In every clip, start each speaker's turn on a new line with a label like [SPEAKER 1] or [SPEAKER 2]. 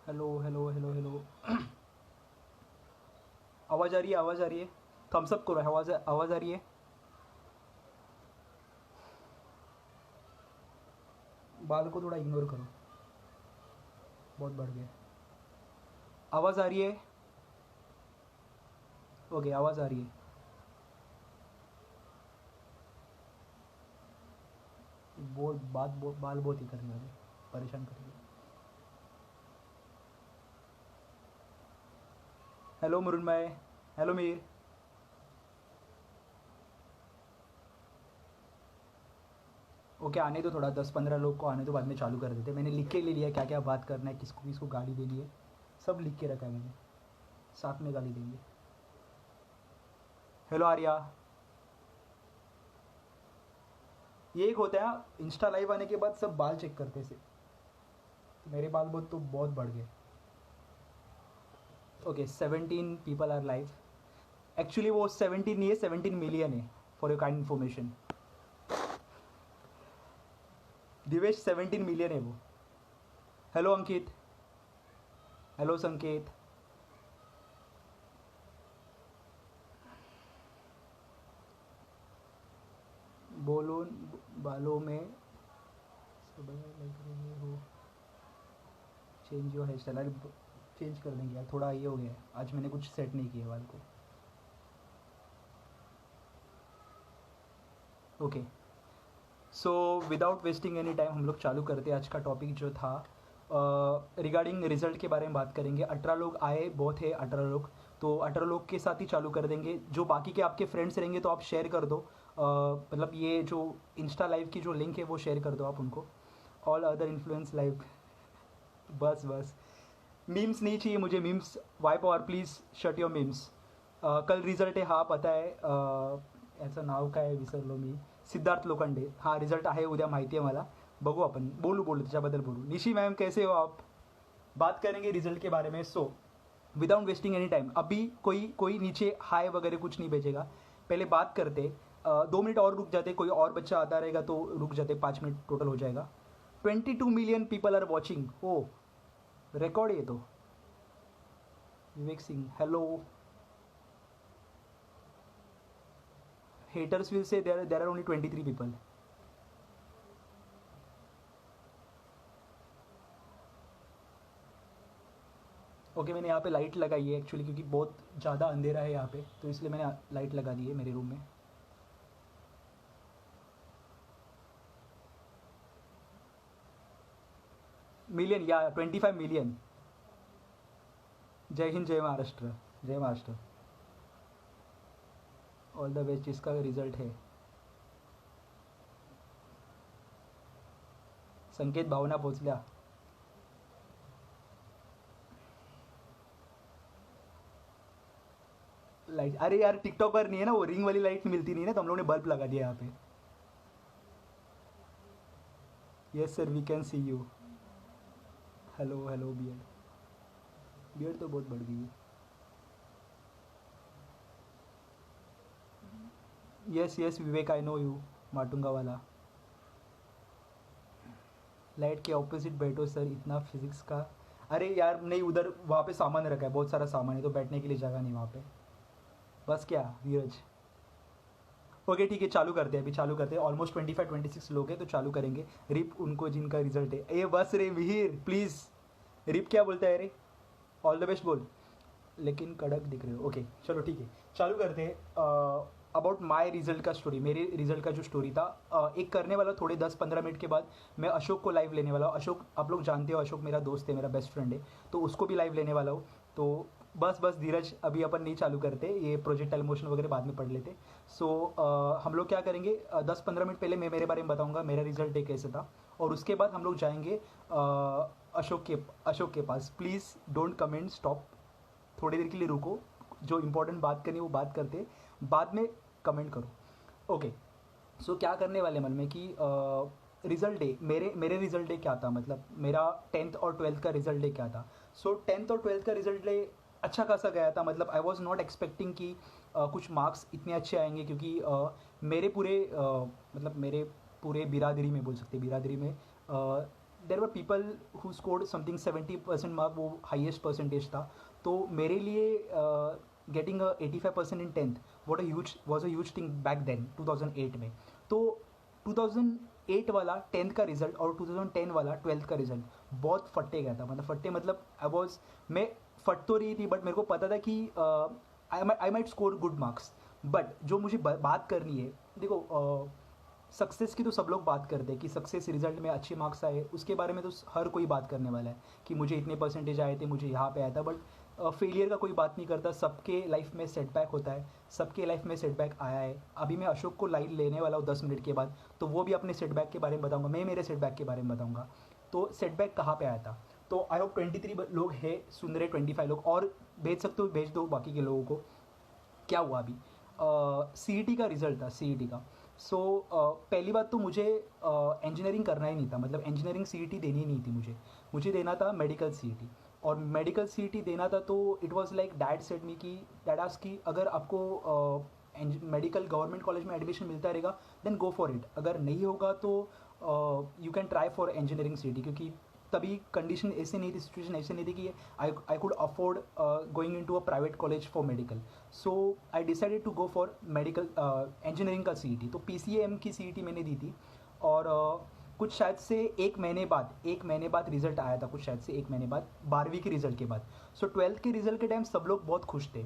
[SPEAKER 1] Hello hello hello hello. आवाज़ आ रही है, आवाज़ आ रही है। थम्स अप करो, आवाज़ आ रही है। बाल को थोड़ा इग्नोर करो, बहुत बढ़ गया। आवाज़ आ रही है। ओके, आवाज़ आ रही है। बाल बहुत ही करने वाले, परेशान करेंगे। Hello Mrinmay, hello Mir. Okay, आने दो, थोड़ा 10-15 लोग को आने दो, बाद में चालू कर देते। मैंने लिख के ले लिया क्या क्या बात करना है, किसको किसको गाली देनी है, सब लिख के रखा है मैंने। साथ में गाली देंगे। हेलो आर्या। ये एक होता है इंस्टा लाइव आने के बाद सब बाल चेक करते से, तो मेरे बाल बहुत बढ़ गए। Okay, 17 people are live. Actually वो 17 नहीं है, 17 मिलियन है, for your kind information. Divesh 17 million है वो। हेलो अंकित, हेलो संकेत। बोलो, बालों में सब लग रहे हो, चेंज योर हेयर स्टाइल। अरे चेंज कर देंगे यार, थोड़ा ये हो गया है, आज मैंने कुछ सेट नहीं किया बाल को। Okay, so without wasting any time हम लोग चालू करते हैं। आज का टॉपिक जो था रिगार्डिंग रिजल्ट के बारे में बात करेंगे। 18 लोग आए, बहुत है 18 लोग, तो 18 लोग के साथ ही चालू कर देंगे। जो बाकी के आपके फ्रेंड्स रहेंगे तो आप शेयर कर दो, मतलब ये जो इंस्टा लाइव की जो लिंक है वो शेयर कर दो आप उनको। All other influence live. बस बस, मीम्स नहीं चाहिए मुझे, मीम्स वाइप और प्लीज़ शट योर मीम्स। कल रिझल्ट आहे, हा पता आहे। याचं नाव काय विसरलो मी, सिद्धार्थ लोखंडे। हा रिझल्ट आहे उद्या, माहिती आहे मला। बघू, आपण बोलू त्याच्याबद्दल बोलू। निशी मैम कैसे हो आप? बात करेंगे रिजल्ट के बारे में। So without wasting any time, अभी कोई नीचे हाई वगैरह कुछ नहीं भेजेगा। पहले बात करते, 2 मिनट और रुक जाते, कोई और बच्चा आता रहेगा तो रुक जाते, 5 मिनट टोटल हो जाएगा। 22 मिलियन पीपल आर वॉचिंग। ओ रिकॉर्ड ये तो। Vivek Singh, hello. haters will say there are only 23 people. Okay, मैंने यहाँ पे लाइट लगाई है एक्चुअली, क्योंकि बहुत ज़्यादा अंधेरा है यहाँ पे, तो इसलिए मैंने लाइट लगा दी है मेरे रूम में। मिलियन या 25 मिलियन। जय हिंद, जय महाराष्ट्र, जय महाराष्ट्र। ऑल द बेस्ट जिसका रिजल्ट है। संकेत, भावना पोचल्या। लाइट, अरे यार टिकटॉक पर नहीं है ना, वो रिंग वाली लाइट मिलती नहीं है ना, तो हम लोगों ने बल्ब लगा दिया यहाँ पे। Yes sir, we can see you. Hello hello beard. Beard तो बहुत बढ़ गई है। Yes yes Vivek, I know you, Matunga वाला। लाइट के ऑपोजिट बैठो सर, इतना फिजिक्स का। अरे यार नहीं, उधर वहाँ पे सामान रखा है, बहुत सारा सामान है, तो बैठने के लिए जगह नहीं वहाँ पे। बस क्या धीरज। ओके ठीक है, चालू करते हैं, अभी चालू करते हैं। ऑलमोस्ट 25-26 लोग हैं, तो चालू करेंगे। रिप उनको जिनका रिजल्ट है। ए बस रे मिहिर प्लीज़। रिप क्या बोलता है रे? ऑल द बेस्ट बोल। लेकिन कड़क दिख रहे हो। ओके चलो ठीक है, चालू करते हैं। अबाउट माय रिजल्ट का स्टोरी, मेरे रिजल्ट का जो स्टोरी था, एक करने वाला थोड़े 10-15 मिनट के बाद मैं अशोक को लाइव लेने वाला हूँ। अशोक आप लोग जानते हो, अशोक मेरा दोस्त है, मेरा बेस्ट फ्रेंड है, तो उसको भी लाइव लेने वाला हूँ। तो बस धीरज, अभी अपन नहीं चालू करते, ये प्रोजेक्टाइल मोशन वगैरह बाद में पढ़ लेते। सो हम लोग क्या करेंगे, 10-15 मिनट पहले मैं मेरे बारे में बताऊंगा, मेरा रिजल्ट डे कैसे था, और उसके बाद हम लोग जाएंगे अशोक के पास। प्लीज़ डोंट कमेंट, स्टॉप, थोड़ी देर के लिए रुको, जो इंपॉर्टेंट बात करनी है वो बात करते, बाद में कमेंट करो। ओके, सो क्या करने वाले मन में कि रिजल्ट डे, मेरे रिजल्ट डे क्या था, मतलब मेरा 10th और 12th का रिजल्ट डे क्या था। सो 10th और 12th का रिजल्ट डे अच्छा खासा गया था। मतलब आई वॉज नॉट एक्सपेक्टिंग कि कुछ मार्क्स इतने अच्छे आएंगे, क्योंकि मेरे पूरे मतलब मेरे पूरे बिरादरी में, बोल सकते बिरादरी में, there were people who scored something 70% mark, वो हाईएस्ट परसेंटेज था। तो मेरे लिए getting 85% in 10th was a huge thing back then 2008 में। तो 2008 वाला 10th का रिजल्ट और 2010 वाला 12th का रिजल्ट बहुत फट्टे गया था। मतलब फट्टे, मतलब मैं फट तो रही थी, बट मेरे को पता था कि I might score good marks. But जो मुझे बात करनी है, देखो सक्सेस की तो सब लोग बात करते हैं कि सक्सेस रिजल्ट में अच्छे मार्क्स आए, उसके बारे में तो हर कोई बात करने वाला है कि मुझे इतने परसेंटेज आए थे, मुझे यहाँ पे आया था। बट फेलियर का कोई बात नहीं करता, सबके लाइफ में सेटबैक होता है, सबके लाइफ में सेटबैक आया है। अभी मैं अशोक को लाइव लेने वाला हूँ 10 मिनट के बाद, तो वो भी अपने सेटबैक के बारे में बताऊँगा, मैं मेरे सेटबैक के बारे में बताऊँगा। तो सेटबैक कहाँ पे आया था, तो आई होप 23 लोग हैं सुन रहे, 25 लोग और भेज सकते हो, भेज दो बाकी के लोगों को। क्या हुआ अभी, सी का रिजल्ट था, सी का। सो पहली बात तो मुझे इंजीनियरिंग करना ही नहीं था, मतलब इंजीनियरिंग सी देनी नहीं थी मुझे देना था मेडिकल सी। और मेडिकल सी देना था, तो it was like dad said me कि डैड आस्क्ड कि अगर आपको मेडिकल गवर्नमेंट कॉलेज में एडमिशन मिलता रहेगा देन गो फॉर इट, अगर नहीं होगा तो you can try for engineering C, क्योंकि तभी कंडीशन ऐसे नहीं थी, सिचुएशन ऐसे नहीं थी कि I could afford going in to a private college for medical. So I decided to go for medical engineering का सी। तो PCM की सी मैंने दी थी, और कुछ शायद से एक महीने बाद रिजल्ट आया था, कुछ शायद से एक महीने बाद, 12वीं के रिजल्ट के बाद। सो 12th के रिजल्ट के टाइम सब लोग बहुत खुश थे,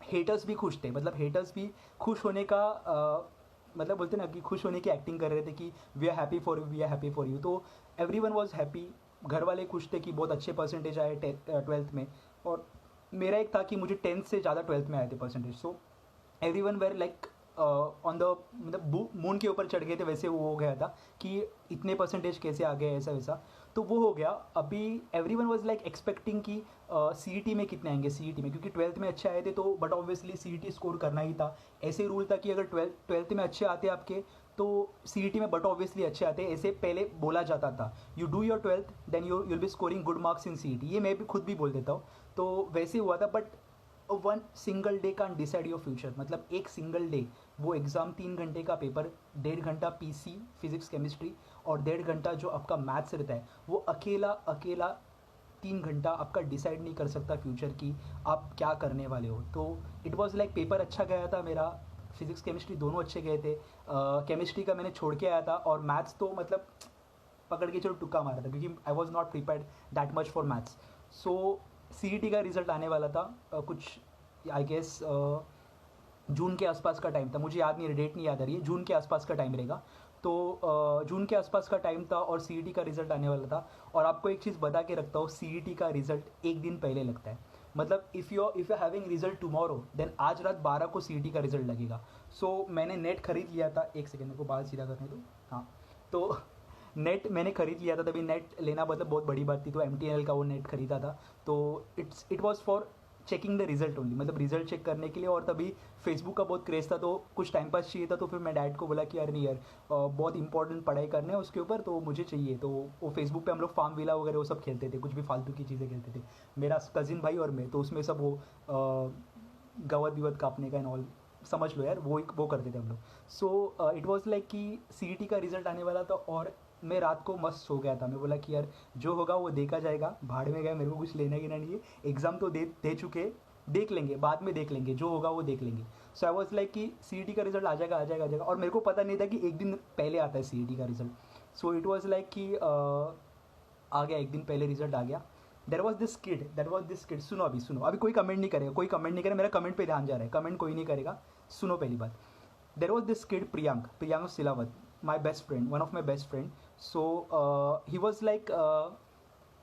[SPEAKER 1] हेटर्स भी खुश थे, मतलब हेटर्स भी खुश होने का मतलब बोलते ना कि खुश होने की एक्टिंग कर रहे थे कि we are happy for you, we are happy for you. तो एवरी वन वॉज हैप्पी, घर वाले खुश थे कि बहुत अच्छे परसेंटेज आए 12th में, और मेरा एक था कि मुझे 10th से ज़्यादा 12th में आए थे percentage. So everyone were like on the, मतलब मून के ऊपर चढ़ गए थे, वैसे वो हो गया था कि इतने परसेंटेज कैसे आ गए, ऐसा वैसा। तो वो हो गया। अभी every one was like expecting कि CET में कितने आएंगे, CET में, क्योंकि 12th में अच्छे आए थे, तो बट ऑब्वियसली CET स्कोर करना ही था। ऐसे रूल था कि अगर 12th में अच्छे आते आपके तो CET में बट ऑब्वियसली अच्छे आते, ऐसे पहले बोला जाता था। You do your 12th then you'll be scoring good marks in CET, ये मैं भी खुद भी बोल देता हूँ। तो वैसे हुआ था, but one single day can decide your future, मतलब एक सिंगल डे, वो एग्ज़ाम 3 घंटे का पेपर, 1.5 घंटा PC फिजिक्स केमिस्ट्री, और 1.5 घंटा जो आपका मैथ्स रहता है, वो अकेला 3 घंटा आपका डिसाइड नहीं कर सकता फ्यूचर की आप क्या करने वाले हो। तो इट वॉज़ लाइक पेपर अच्छा गया था मेरा, फिजिक्स केमिस्ट्री दोनों अच्छे गए थे। केमिस्ट्री का मैंने छोड़ के आया था, और मैथ्स तो मतलब पकड़ के चलो तुक्का मारा था, क्योंकि I was not prepared that much for maths. So CET का रिज़ल्ट आने वाला था कुछ आई गेस जून के आसपास का टाइम था, मुझे याद नहीं, डेट नहीं याद आ रही है, जून के आसपास का टाइम रहेगा। तो जून के आसपास का टाइम था और CET का रिज़ल्ट आने वाला था। और आपको एक चीज़ बता के रखता हूँ, CET का रिज़ल्ट एक दिन पहले लगता है, मतलब if you having result tomorrow then आज रात 12 को CET का रिजल्ट लगेगा। सो मैंने नेट खरीद लिया था, एक सेकेंड मेरे को बाल सीधा करने दो, हाँ। तो नेट मैंने खरीद लिया था, तभी नेट लेना मतलब बहुत बड़ी बात थी, तो MTNL का वो नेट खरीदा था। तो it was for checking the result only, मतलब रिजल्ट चेक करने के लिए। और तभी फेसबुक का बहुत क्रेज़ था, तो कुछ टाइम पास चाहिए था, तो फिर मैं डैड को बोला कि यार नहीं यार, बहुत इंपॉर्टेंट पढ़ाई करने है उसके ऊपर, तो मुझे चाहिए। तो वो फेसबुक पे हम लोग फार्म विला वगैरह वो सब खेलते थे, कुछ भी फालतू की चीज़ें खेलते थे, मेरा कज़िन भाई और मैं। तो उसमें सब वो गवत विवत काटने का एंड ऑल, समझ लो यार, वो करते थे हम लोग। सो इट वॉज लाइक कि CET का रिजल्ट आने वाला था, और मैं रात को मस्त सो गया था। मैं बोला कि यार जो होगा वो देखा जाएगा, भाड़ में गया, मेरे को कुछ लेना गिना नहीं है, एग्ज़ाम तो दे चुके, देख लेंगे बाद में, देख लेंगे जो होगा वो देख लेंगे। सो आई वॉज लाइक कि CET का रिजल्ट आ जाएगा। और मेरे को पता नहीं था कि एक दिन पहले आता है CET का result. So it was like कि आ गया, एक दिन पहले रिजल्ट आ गया। देर वॉज दिस किड, सुनो अभी कोई कमेंट नहीं करेगा, कोई कमेंट नहीं करेगा, मेरा कमेंट पे ध्यान जा रहा है, कमेंट कोई नहीं करेगा, सुनो पहली बात. There was this kid Priyank Silawat, my best friend, one of my best friend. So he was like,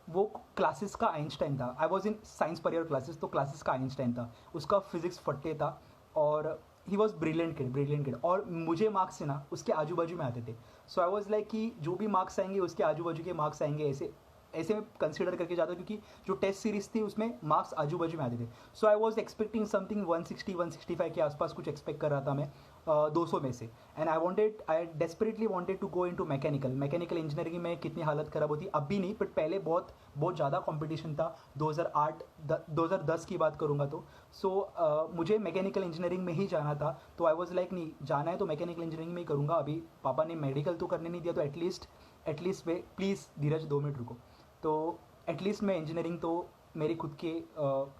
[SPEAKER 1] वो क्लासेस का आइंस्टाइन था. I was in science per year classes, तो क्लासेस का आइंस्टाइन था. उसका फिजिक्स फट्टे था और ही वॉज ब्रिलियंट किड. और मुझे मार्क्स से ना उसके आजू बाजू में आते थे. सो आई वॉज लाइक कि जो भी मार्क्स आएंगे उसके आजू बाजू के मार्क्स आएंगे, ऐसे ऐसे मैं कंसिडर करके जाता हूँ, क्योंकि जो टेस्ट सीरीज थी उसमें मार्क्स आजू बाजू में आते थे. सो आई वॉज एक्सपेक्टिंग समथिंग 160-165 के आसपास कुछ एक्सपेक्ट कर रहा था मैं, 200 में से. And I desperately wanted to go in to mechanical engineering में. कितनी हालत ख़राब होती, अब भी नहीं, बट पहले बहुत बहुत ज़्यादा कॉम्पिटिशन था. 2010 की बात करूँगा तो. सो मुझे मैकेनिकल इंजीनियरिंग में ही जाना था. तो आई वॉज लाइक नहीं, जाना है तो मैकेनिकल इंजीनियरिंग में ही करूँगा. अभी पापा ने मेडिकल तो करने नहीं दिया, तो at least way, please Dheeraj 2 minute रुको, तो एटलीस्ट मैं इंजीनियरिंग तो मेरी खुद के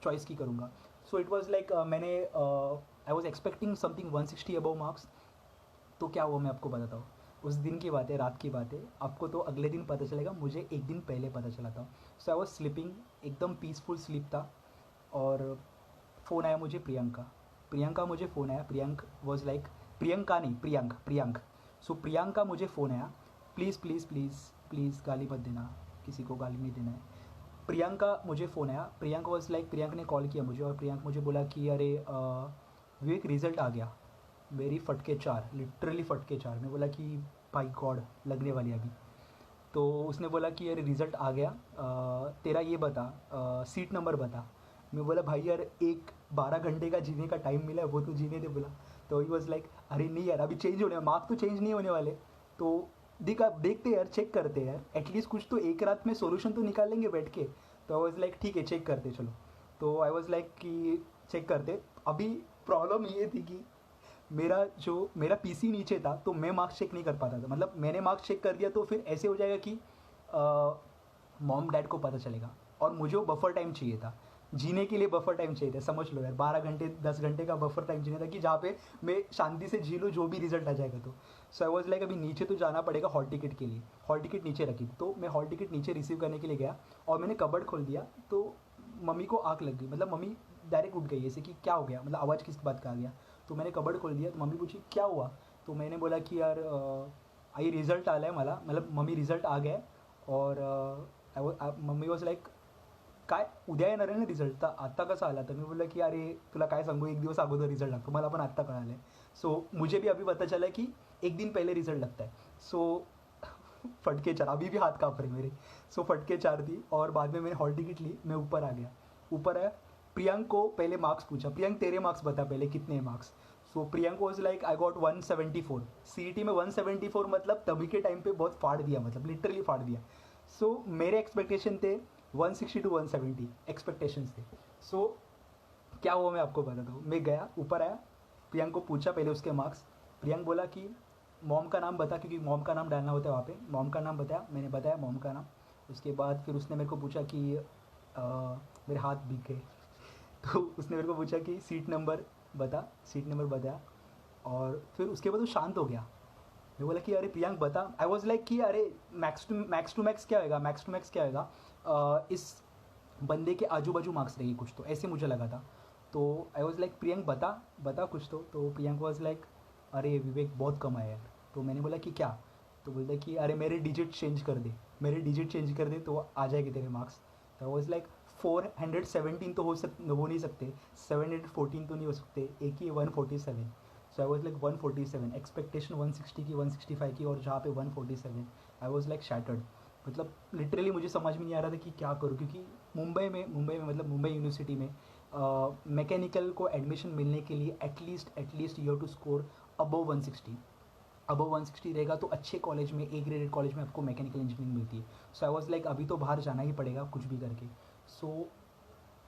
[SPEAKER 1] चॉइस की करूँगा. सो इट वॉज़ लाइक, मैंने आई was expecting something 160 above marks. तो क्या हुआ मैं आपको बताता हूँ. उस दिन की बात है, रात की बात है, आपको तो अगले दिन पता चलेगा, मुझे एक दिन पहले पता चला था. सो आई वॉज स्लीपिंग, एकदम पीसफुल स्लीप था, और फ़ोन आया मुझे प्रियंका मुझे फ़ोन आया. प्रियंका नहीं, प्रियांक. सो प्रियंका मुझे फ़ोन आया. प्लीज़ प्लीज़ प्लीज़ प्लीज़ गाली मत देना, किसी को गाली नहीं देना है. प्रियंका मुझे फ़ोन आया. प्रियंक ने कॉल किया मुझे, और प्रियंक मुझे बोला कि अरे विवेक रिज़ल्ट आ गया. मेरी फटके 4, लिटरली फटके 4. मैं बोला कि भाई गॉड, लगने वाली अभी. तो उसने बोला कि अरे रिज़ल्ट आ गया, तेरा ये बता, सीट नंबर बता. मैं बोला भाई यार, एक 12 घंटे का जीने का टाइम मिला है, वो तो जीने दे. बोला, तो ही वॉज लाइक अरे नहीं यार, अभी चेंज होने, मार्क्स तो चेंज नहीं होने वाले. तो देखते यार, चेक करते यार, एटलीस्ट कुछ तो एक रात में सोल्यूशन तो निकाल लेंगे बैठ के. तो आई वॉज लाइक ठीक है, चेक करते चलो. तो आई वॉज लाइक कि चेक करते. अभी प्रॉब्लम ये थी कि मेरा पीसी नीचे था, तो मैं मार्क्स चेक नहीं कर पाता था. मतलब मैंने मार्क्स चेक कर दिया तो फिर ऐसे हो जाएगा कि मॉम डैड को पता चलेगा, और मुझे वो बफर टाइम चाहिए था. जीने के लिए बफर टाइम चाहिए था, समझ लो यार, 12 घंटे 10 घंटे का बफर टाइम चाहिए था, कि जहाँ पे मैं शांति से जी लूँ जो भी रिजल्ट आ जाएगा. तो सो आई वॉज लाइक अभी नीचे तो जाना पड़ेगा हॉल टिकट के लिए. हॉल टिकट नीचे रखी, तो मैं हॉल टिकट नीचे रिसीव करने के लिए गया, और मैंने कबर्ड खोल दिया. तो मम्मी को आँख लग गई, मतलब मम्मी डायरेक्ट उठ गई ऐसे कि क्या हो गया, मतलब आवाज़ किस बात का आ गया. तो मैंने कबर्ड खोल दिया, तो मम्मी पूछी क्या हुआ. तो मैंने बोला की यार आई रिझल्ट आला आहे मला, मतलब मम्मी रिझल्ट आ गया. और मम्मी वॉज लाईक काय उद्या येणार आहे ना रिझल्ट, तर आत्ता कसा आला. तर मी बोलला की अरे तुला काय सांगू, एक दिवस अगोदर रिझल्ट लागतो, मला पण आत्ता कळालं आहे. सो मुझे भी अभी पता चला कि एक दिन पहले रिजल्ट लगता है. सो फटके 4, अभी भी हाथ काँप रहे मेरे. सो फटके 4 थी, और बाद में मैंने हॉल टिकट ली, मैं ऊपर आ गया. ऊपर आया, प्रियंक को पहले मार्क्स पूछा, प्रियंक तेरे मार्क्स बता पहले कितने marks. So Priyank was like I got 174. CET में 174, मतलब तभी के टाइम पे बहुत फाड़ दिया, मतलब लिटरली फाड़ दिया. सो मेरे एक्सपेक्टेशन थे 160 to 170 एक्सपेक्टेशंस थे. सो क्या हुआ मैं आपको बताता हूँ. मैं गया, ऊपर आया, प्रियंक को पूछा पहले उसके मार्क्स. प्रियंक बोला कि मॉम का नाम बता, क्योंकि मॉम का नाम डालना होता है वहाँ पे. मॉम का नाम बताया, मैंने बताया मॉम का नाम. उसके बाद फिर उसने मेरे को पूछा कि मेरे हाथ भीग गए. तो उसने मेरे को पूछा कि सीट नंबर बताया. और फिर उसके बाद वो शांत हो गया. मैं बोला कि अरे प्रियंक बता. आई वॉज लाइक कि अरे मैक्स टू मैक्स क्या होगा, इस बंदे के आजू बाजू मार्क्स रहेगी कुछ, तो ऐसे मुझे लगा था. तो आई वॉज लाइक प्रियंक बता कुछ तो प्रियंक वॉज लाइक अरे विवेक बहुत कम आया यार. तो मैंने बोला कि क्या. तो बोलता कि अरे मेरे डिजिट चेंज कर दे तो आ जाएंगे तेरे मार्क्स. तो आई वॉज लाइक 417 तो हो नहीं सकते, 714 तो नहीं हो सकते, एक ही 147. सो आई वॉज लाइक 147, एक्सपेक्टेशन 160 की, 165 की, और जहाँ पे 147. आई वॉज लाइक शैटर्ड. मतलब लिटरली मुझे समझ में नहीं आ रहा था कि क्या करूँ, क्योंकि मुंबई में मतलब मुंबई यूनिवर्सिटी में मैकेनिकल को एडमिशन मिलने के लिए at least you have to score above 160 रहेगा, तो अच्छे कॉलेज में, ए ग्रेडेड कॉलेज में आपको मैकेनिकल इंजीनियरिंग मिलती है. सो आई वॉज लाइक अभी तो बाहर जाना ही पड़ेगा कुछ भी करके. सो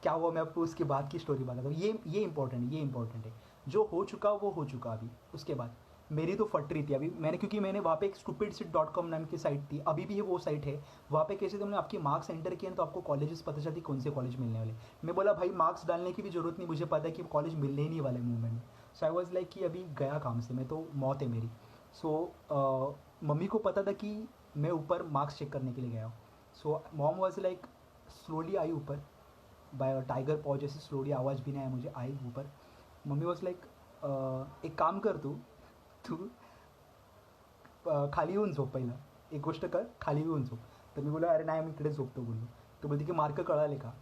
[SPEAKER 1] क्या हुआ मैं आपको उसके बाद की स्टोरी बताता हूँ. ये इंपॉर्टेंट है. जो हो चुका वो हो चुका. अभी उसके बाद मेरी तो फट रही थी अभी. क्योंकि मैंने वहाँ पे एक stupidsit.com नाम की साइट थी, अभी भी है वो साइट है. वहाँ पे कैसे तुमने आपकी मार्क्स एंटर किए तो आपको कॉलेजेस पता चलती कौन से कॉलेज मिलने वाले. मैं बोला भाई मार्क्स डालने की भी ज़रूरत नहीं, मुझे पता है कि कॉलेज मिलने ही नहीं वाले मूवमेंट में. सो आई वॉज लाइक कि अभी गया काम से मैं, तो मौत है मेरी. सो मम्मी को पता था कि मैं ऊपर मार्क्स चेक करने के लिए गया हूँ. So mom was like slowly I ऊपर, बाय टाइगर पॉ जैसे स्लोली, आवाज़ भी नहीं आया मुझे, आई ऊपर. मम्मी वॉज लाईक एक काम कर, तू तू खाली येऊन झोप पहिलं, एक गोष्ट कर, खाली येऊन झोप. तर मी बोला अरे नाही मी इकडे झोपतो बोललो. तो बोलते की मार्क कळाले का.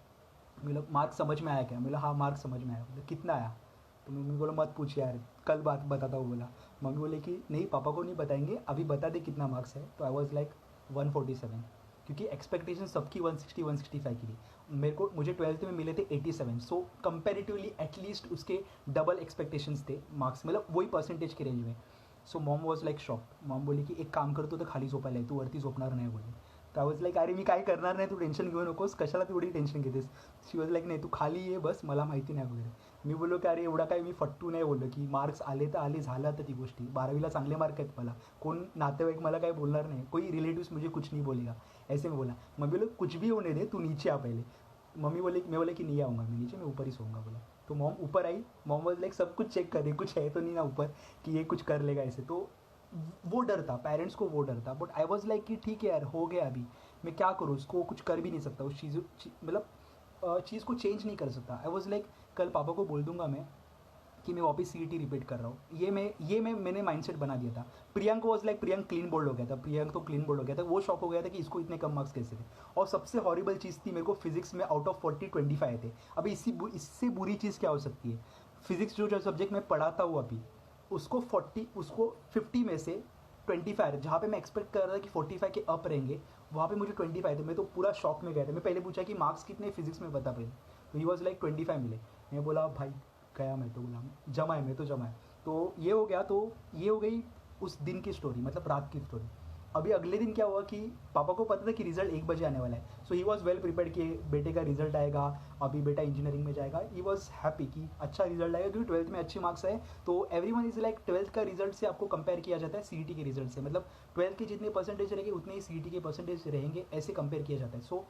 [SPEAKER 1] मी बोला मार्क समझ में आया क्या. मैं बोला हाँ मार्क समझ में आया. बोला कितना आया. तो मम्मी बोला मत पूछ यार, कल बात बताता हूँ बोला. मम्मी बोले कि नहीं पापा को नहीं बताएंगे, अभी बता दे कितना मार्क्स है. तो आई वॉज लाइक 147, क्योंकि एक्सपेक्टेशन सबकी 160 165 की थी. मुझे 12th में मिले थे 87. सो कंपेरेटिवली एटलीस्ट उसके डबल एक्सपेक्टेशंस थे मार्क्स, मतलब वही परसेंटेज के रेंज में. So mom was like shock. Mom बोली की एक काम करतो तर खाली झोपायला आहे, तू वरती झोपणार नाही बोलली. तर आय वॉज लाईक अरे मी काय करणार नाही, तू टेन्शन घेऊ नकोस, कशाला तू एवढी टेन्शन घेतेस. शी वॉज लाईक नाही तू खाली ये बस, मला माहिती नाही वगैरे. मी बोललो की अरे एवढा काय मी फट्टू नाही बोललो, की मार्क्स आले तर आले, झालं तर ती गोष्टी. 12वीला चांगले मार्क आहेत मला, कोण नातेवाईक मला काही बोलणार नाही, कोई रिलेटिव्स मुझे कुछ नहीं बोलेगा, ऐसे में बोला. मम्मी बोले कुछ भी होने दे, तू नीचे आ पहले. मम्मी बोले, मैं बोले कि नहीं आऊँगा मैं नीचे, मैं ऊपर ही सोऊंगा बोला. तो मॉम ऊपर आई. मॉम वॉज लाइक सब कुछ चेक कर रही, कुछ है तो नहीं ना ऊपर कि ये कुछ कर लेगा ऐसे. तो वो डर था, पेरेंट्स को वो डर था. बट आई वॉज लाइक कि ठीक है यार हो गया, अभी मैं क्या करूँ, उसको कुछ कर भी नहीं सकता, उस मतलब चीज़ को चेंज नहीं कर सकता. आई वॉज लाइक कल पापा को बोल दूंगा मैं कि मैं वापस CET रिपीट कर रहा हूँ. मैंने माइंडसेट बना दिया था. Priyank was like, Priyank clean bowled हो गया था, प्रियंक तो क्लीन बोल्ड हो गया था. वो शॉक हो गया था कि इसको इतने कम मार्क्स कैसे थे. और सबसे हॉरिबल चीज़ थी, मेरे को फिजिक्स में आउट ऑफ 40 25 आए थे. अभी इससे बुरी चीज़ क्या हो सकती है. फिजिक्स जो सब्जेक्ट मैं पढ़ाता हूँ अभी, उसको 50 में से 25, जहाँ पे मैं एक्सपेक्ट कर रहा था कि 45 के अप रहेंगे, वहाँ पे मुझे 25 थे. मैं तो पूरा शॉक में गया था. मैं पहले पूछा कि मार्क्स कितने फिजिक्स में बता पहले. तो ही वॉज लाइक 25 मिले. मैं बोला भाई गया, मैं तो बोला जमा है, मैं तो जमा है. तो ये हो गया. तो ये हो गई उस दिन की स्टोरी, मतलब रात की स्टोरी. अभी अगले दिन क्या हुआ कि पापा को पता था कि रिजल्ट 1 बजे आने वाला है. सो ही वॉज वेल प्रिपेयर्ड कि बेटे का रिजल्ट आएगा, अभी बेटा इंजीनियरिंग में जाएगा. ही वॉज हैप्पी कि अच्छा रिजल्ट आएगा, क्योंकि 12th में अच्छे मार्क्स आए. तो every one is like 12th का रिजल्ट से आपको कंपेयर किया जाता है CET के रिजल्ट से, मतलब 12th के जितने परसेंटेज रहेंगे उतने ही CET के परसेंटेज रहेंगे, ऐसे कंपेयर किया जाता है. सो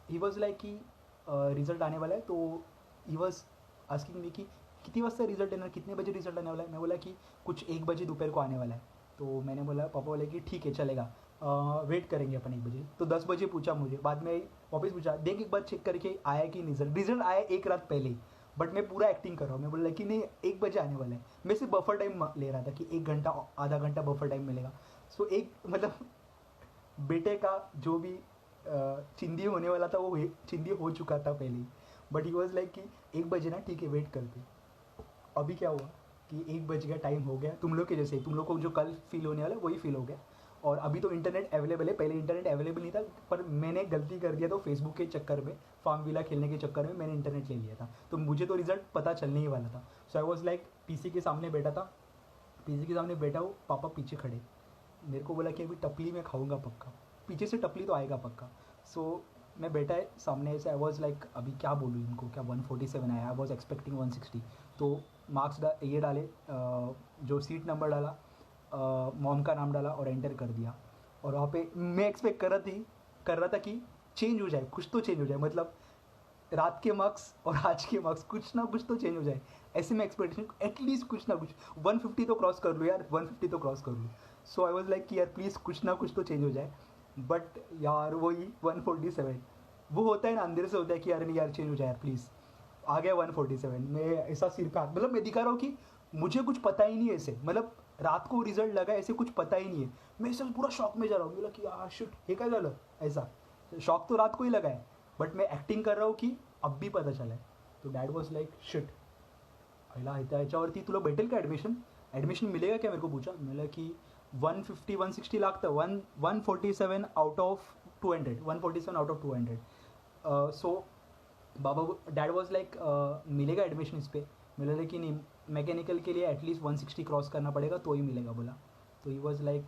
[SPEAKER 1] ही वॉज लाइक कि रिजल्ट आने वाला है. तो ही वॉज आस्किंग मी कि कितनी वाजता रिजल्ट येणार, कितने बजे रिजल्ट आने वाला है. मैं बोला कि कुछ 1 बजे दोपहर को आने वाला है. तो मैंने बोला, पापा बोले कि ठीक है चलेगा, वेट करेंगे अपन 1 बजे. तो 10 बजे पूछा मुझे, बाद में वापस पूछा देख एक बार चेक करके आया कि रिजल्ट आया एक रात पहले ही. बट मैं पूरा एक्टिंग कर रहा हूँ. मैं बोला कि नहीं 1 बजे आने वाला है. मैं सिर्फ बफर टाइम ले रहा था कि 1 घंटा आधा घंटा बफर टाइम मिलेगा. सो एक मतलब बेटे का जो भी चिंदी होने वाला था वो चिंदी हो चुका था पहले ही. बट ही वॉज लाइक कि 1 बजे ना ठीक है वेट करते. अभी क्या हुआ कि 1 बज गया, टाइम हो गया. तुम लोग के जैसे, तुम लोग को जो कल फील होने वाला है वही फील हो गया. और अभी तो इंटरनेट अवेलेबल है, पहले इंटरनेट अवेलेबल नहीं था. पर मैंने गलती कर दिया, तो फेसबुक के चक्कर में, फार्म विला खेलने के चक्कर में मैंने इंटरनेट ले लिया था. तो मुझे तो रिजल्ट पता चलने ही वाला था. सो आई वॉज लाइक PC के सामने बैठा था. PC के सामने बैठा हूँ, पापा पीछे खड़े. मेरे को बोला कि अभी टपली में खाऊंगा पक्का, पीछे से टपली तो आएगा पक्का. सो मैं बैठा है सामने ऐसे. आई वॉज लाइक अभी क्या बोलूँ इनको, क्या 147 आया, आई वॉज एक्सपेक्टिंग 160. तो मार्क्स ये डाले, जो सीट नंबर डाला, मॉम का नाम डाला और एंटर कर दिया. और वहाँ पे मैं एक्सपेक्ट कर रहा था कि चेंज हो जाए, कुछ तो चेंज हो जाए, मतलब रात के मार्क्स और आज के मार्क्स कुछ ना कुछ तो चेंज हो जाए. ऐसे में एक्सपेक्टेशन एटलीस्ट कुछ ना कुछ 150 तो क्रॉस कर लूँ यार, 150 तो क्रॉस कर लूँ. सो आई वॉज लाइक कि यार प्लीज़ कुछ ना कुछ तो चेंज हो जाए. बट यार वही 147, वो होता है ना अंदर से, होता है कि यार नहीं यार चेंज हो जाए यार प्लीज़. आ गया 147. मैं ऐसा सिर पे हाथ, मतलब मैं दिखा रहा हूँ कि मुझे कुछ पता ही नहीं है ऐसे, मतलब रात को रिजल्ट लगा ऐसे कुछ पता ही नहीं है. मैं ऐसे पूरा शॉक में जा रहा हूँ. बोला कि यार शिट हे काय झालं, ऐसा शॉक तो रात को ही लगा है. बट मैं एक्टिंग कर रहा हूँ कि अब भी पता चला है. तो डैड वॉज लाइक शिट, पहिला याच्यावरती तुला भेटेल का ॲडमिशन मिलेगा क्या, मेरे को पूछा. मला की 150 160 लागतं, 147 out of 200, 147 out of 200. So dad was like मिलेगा एडमिशन इस पर. मिला लेकिन नहीं, मैकेनिकल के लिए एटलीस्ट 160 क्रॉस करना पड़ेगा तो ही मिलेगा बोला. तो ही वॉज लाइक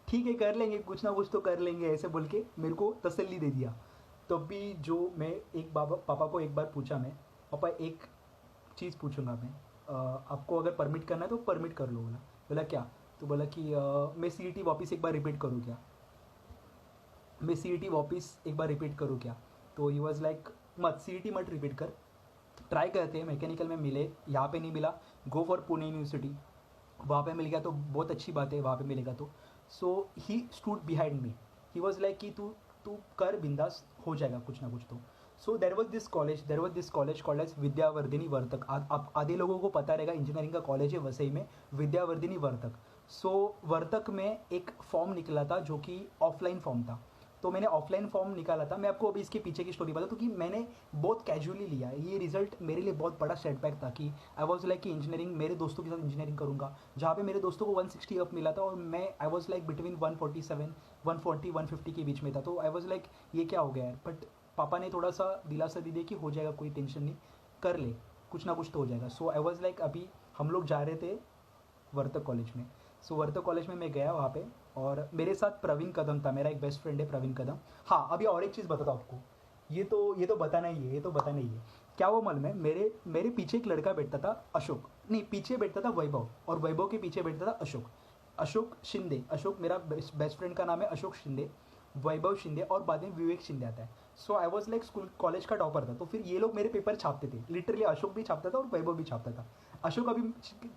[SPEAKER 1] ठीक है कर लेंगे, कुछ ना कुछ तो कर लेंगे, ऐसे बोल के मेरे को तसल्ली दे दिया. तब भी जो मैं एक पापा को एक बार पूछा, मैं पापा एक चीज़ पूछूंगा मैं, आपको अगर परमिट करना है तो परमिट कर लो. बोला क्या. तो बोला कि मैं CET वापस एक बार रिपीट करूँ क्या, मैं CET वापस एक बार रिपीट करूँ क्या. तो ही वॉज लाइक मत CET मत रिपीट कर, ट्राई करते हैं. मैकेनिकल में मिले, यहाँ पे नहीं मिला, गो फॉर पुणे यूनिवर्सिटी. वहाँ पे मिल गया तो बहुत अच्छी बात है, वहाँ पे मिलेगा तो. So he stood behind me. He was like कि तू कर बिंदास, हो जाएगा कुछ ना कुछ तो. So there was this college called as Vidyavardhini Vartak. आप आधे लोगों को पता रहेगा इंजीनियरिंग का कॉलेज है वसई में, विद्यावर्धिनी वर्तक। सो वर्तक में एक फॉर्म निकला था जो कि ऑफलाइन फॉर्म था, तो मैंने ऑफलाइन फॉर्म निकाला था। मैं आपको अभी इसके पीछे की स्टोरी बता दूँ कि मैंने बहुत कैजुअली लिया ये रिजल्ट, मेरे लिए बहुत बड़ा सेटबैक था कि आई वॉज लाइक कि इंजीनियरिंग मेरे दोस्तों के साथ इंजीनियरिंग करूँगा, जहाँ पे मेरे दोस्तों को 160 अप मिला था और मैं आई वॉज लाइक बिटवीन 147 140 150 के बीच में था। तो आई वॉज लाइक ये क्या हो गया है, बट पापा ने थोड़ा सा दिलासा दे दिया कि हो जाएगा, कोई टेंशन नहीं, कर ले, कुछ ना कुछ तो हो जाएगा। सो आई वॉज लाइक अभी हम लोग जा रहे थे वर्तक कॉलेज में। सो वर्तक कॉलेज में मैं गया वहाँ पे, और मेरे साथ प्रवीण कदम था, मेरा एक बेस्ट फ्रेंड है प्रवीण कदम। हाँ, अभी और एक चीज़ बताता हूँ आपको, ये तो बताना ही है, ये तो बताना ही है। क्या वो मालूम है, मेरे मेरे पीछे एक लड़का बैठता था, अशोक नहीं, पीछे बैठता था वैभव, और वैभव के पीछे बैठता था अशोक, अशोक शिंदे। अशोक मेरा बेस्ट फ्रेंड का नाम है अशोक शिंदे, वैभव शिंदे, और बाद में विवेक शिंदे आता है। So I was like school college का टॉपर था, तो फिर ये लोग मेरे पेपर छापते थे, लिटरली अशोक भी छापता था और वैभव भी छापता था। अशोक अभी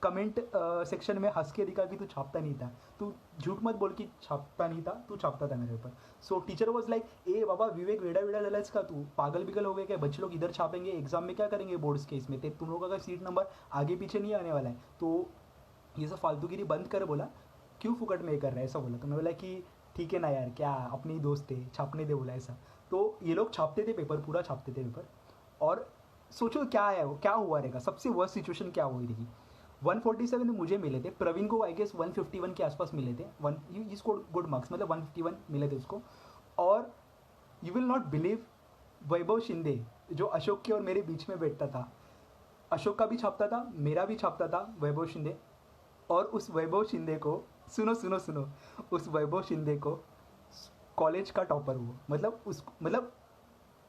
[SPEAKER 1] कमेंट सेक्शन में हंस के दिखा कि तू छापता नहीं था, तू झूठ मत बोल कि छापता नहीं था, तू छापता था मेरे ऊपर। सो टीचर वॉज लाइक, ए बाबा विवेक, वेड़ा वेड़ा ललच का, तू पागल बिगल हो गया क्या, बच्चे लोग इधर छापेंगे, एग्जाम में क्या करेंगे बोर्ड्स के इसमें, तुम लोगों का सीट नंबर आगे पीछे नहीं आने वाला है, तो ये सब फालतूगिरी बंद कर, बोला क्यों फुकट में ये कर रहा है, ऐसा बोला। तो मैं बोला कि ठीक है ना यार, क्या अपने ही दोस्त थे, छापने दे, बोला ऐसा। तो ये लोग छापते थे पेपर, पूरा छापते थे पेपर। और सोचो क्या है वो, क्या हुआ रहेगा, सबसे वर्स्ट सिचुएशन क्या हुई थी। 147 में मुझे मिले थे, प्रवीण को आई गेस 151 के आसपास मिले थे, इसको गुड मार्क्स, मतलब 151 मिले थे उसको। और यू विल नॉट बिलीव, वैभव शिंदे जो अशोक के और मेरे बीच में बैठता था, अशोक का भी छापता था, मेरा भी छापता था वैभव शिंदे, और उस वैभव शिंदे को, सुनो सुनो सुनो, उस वैभव शिंदे को कॉलेज का टॉपर हुआ, मतलब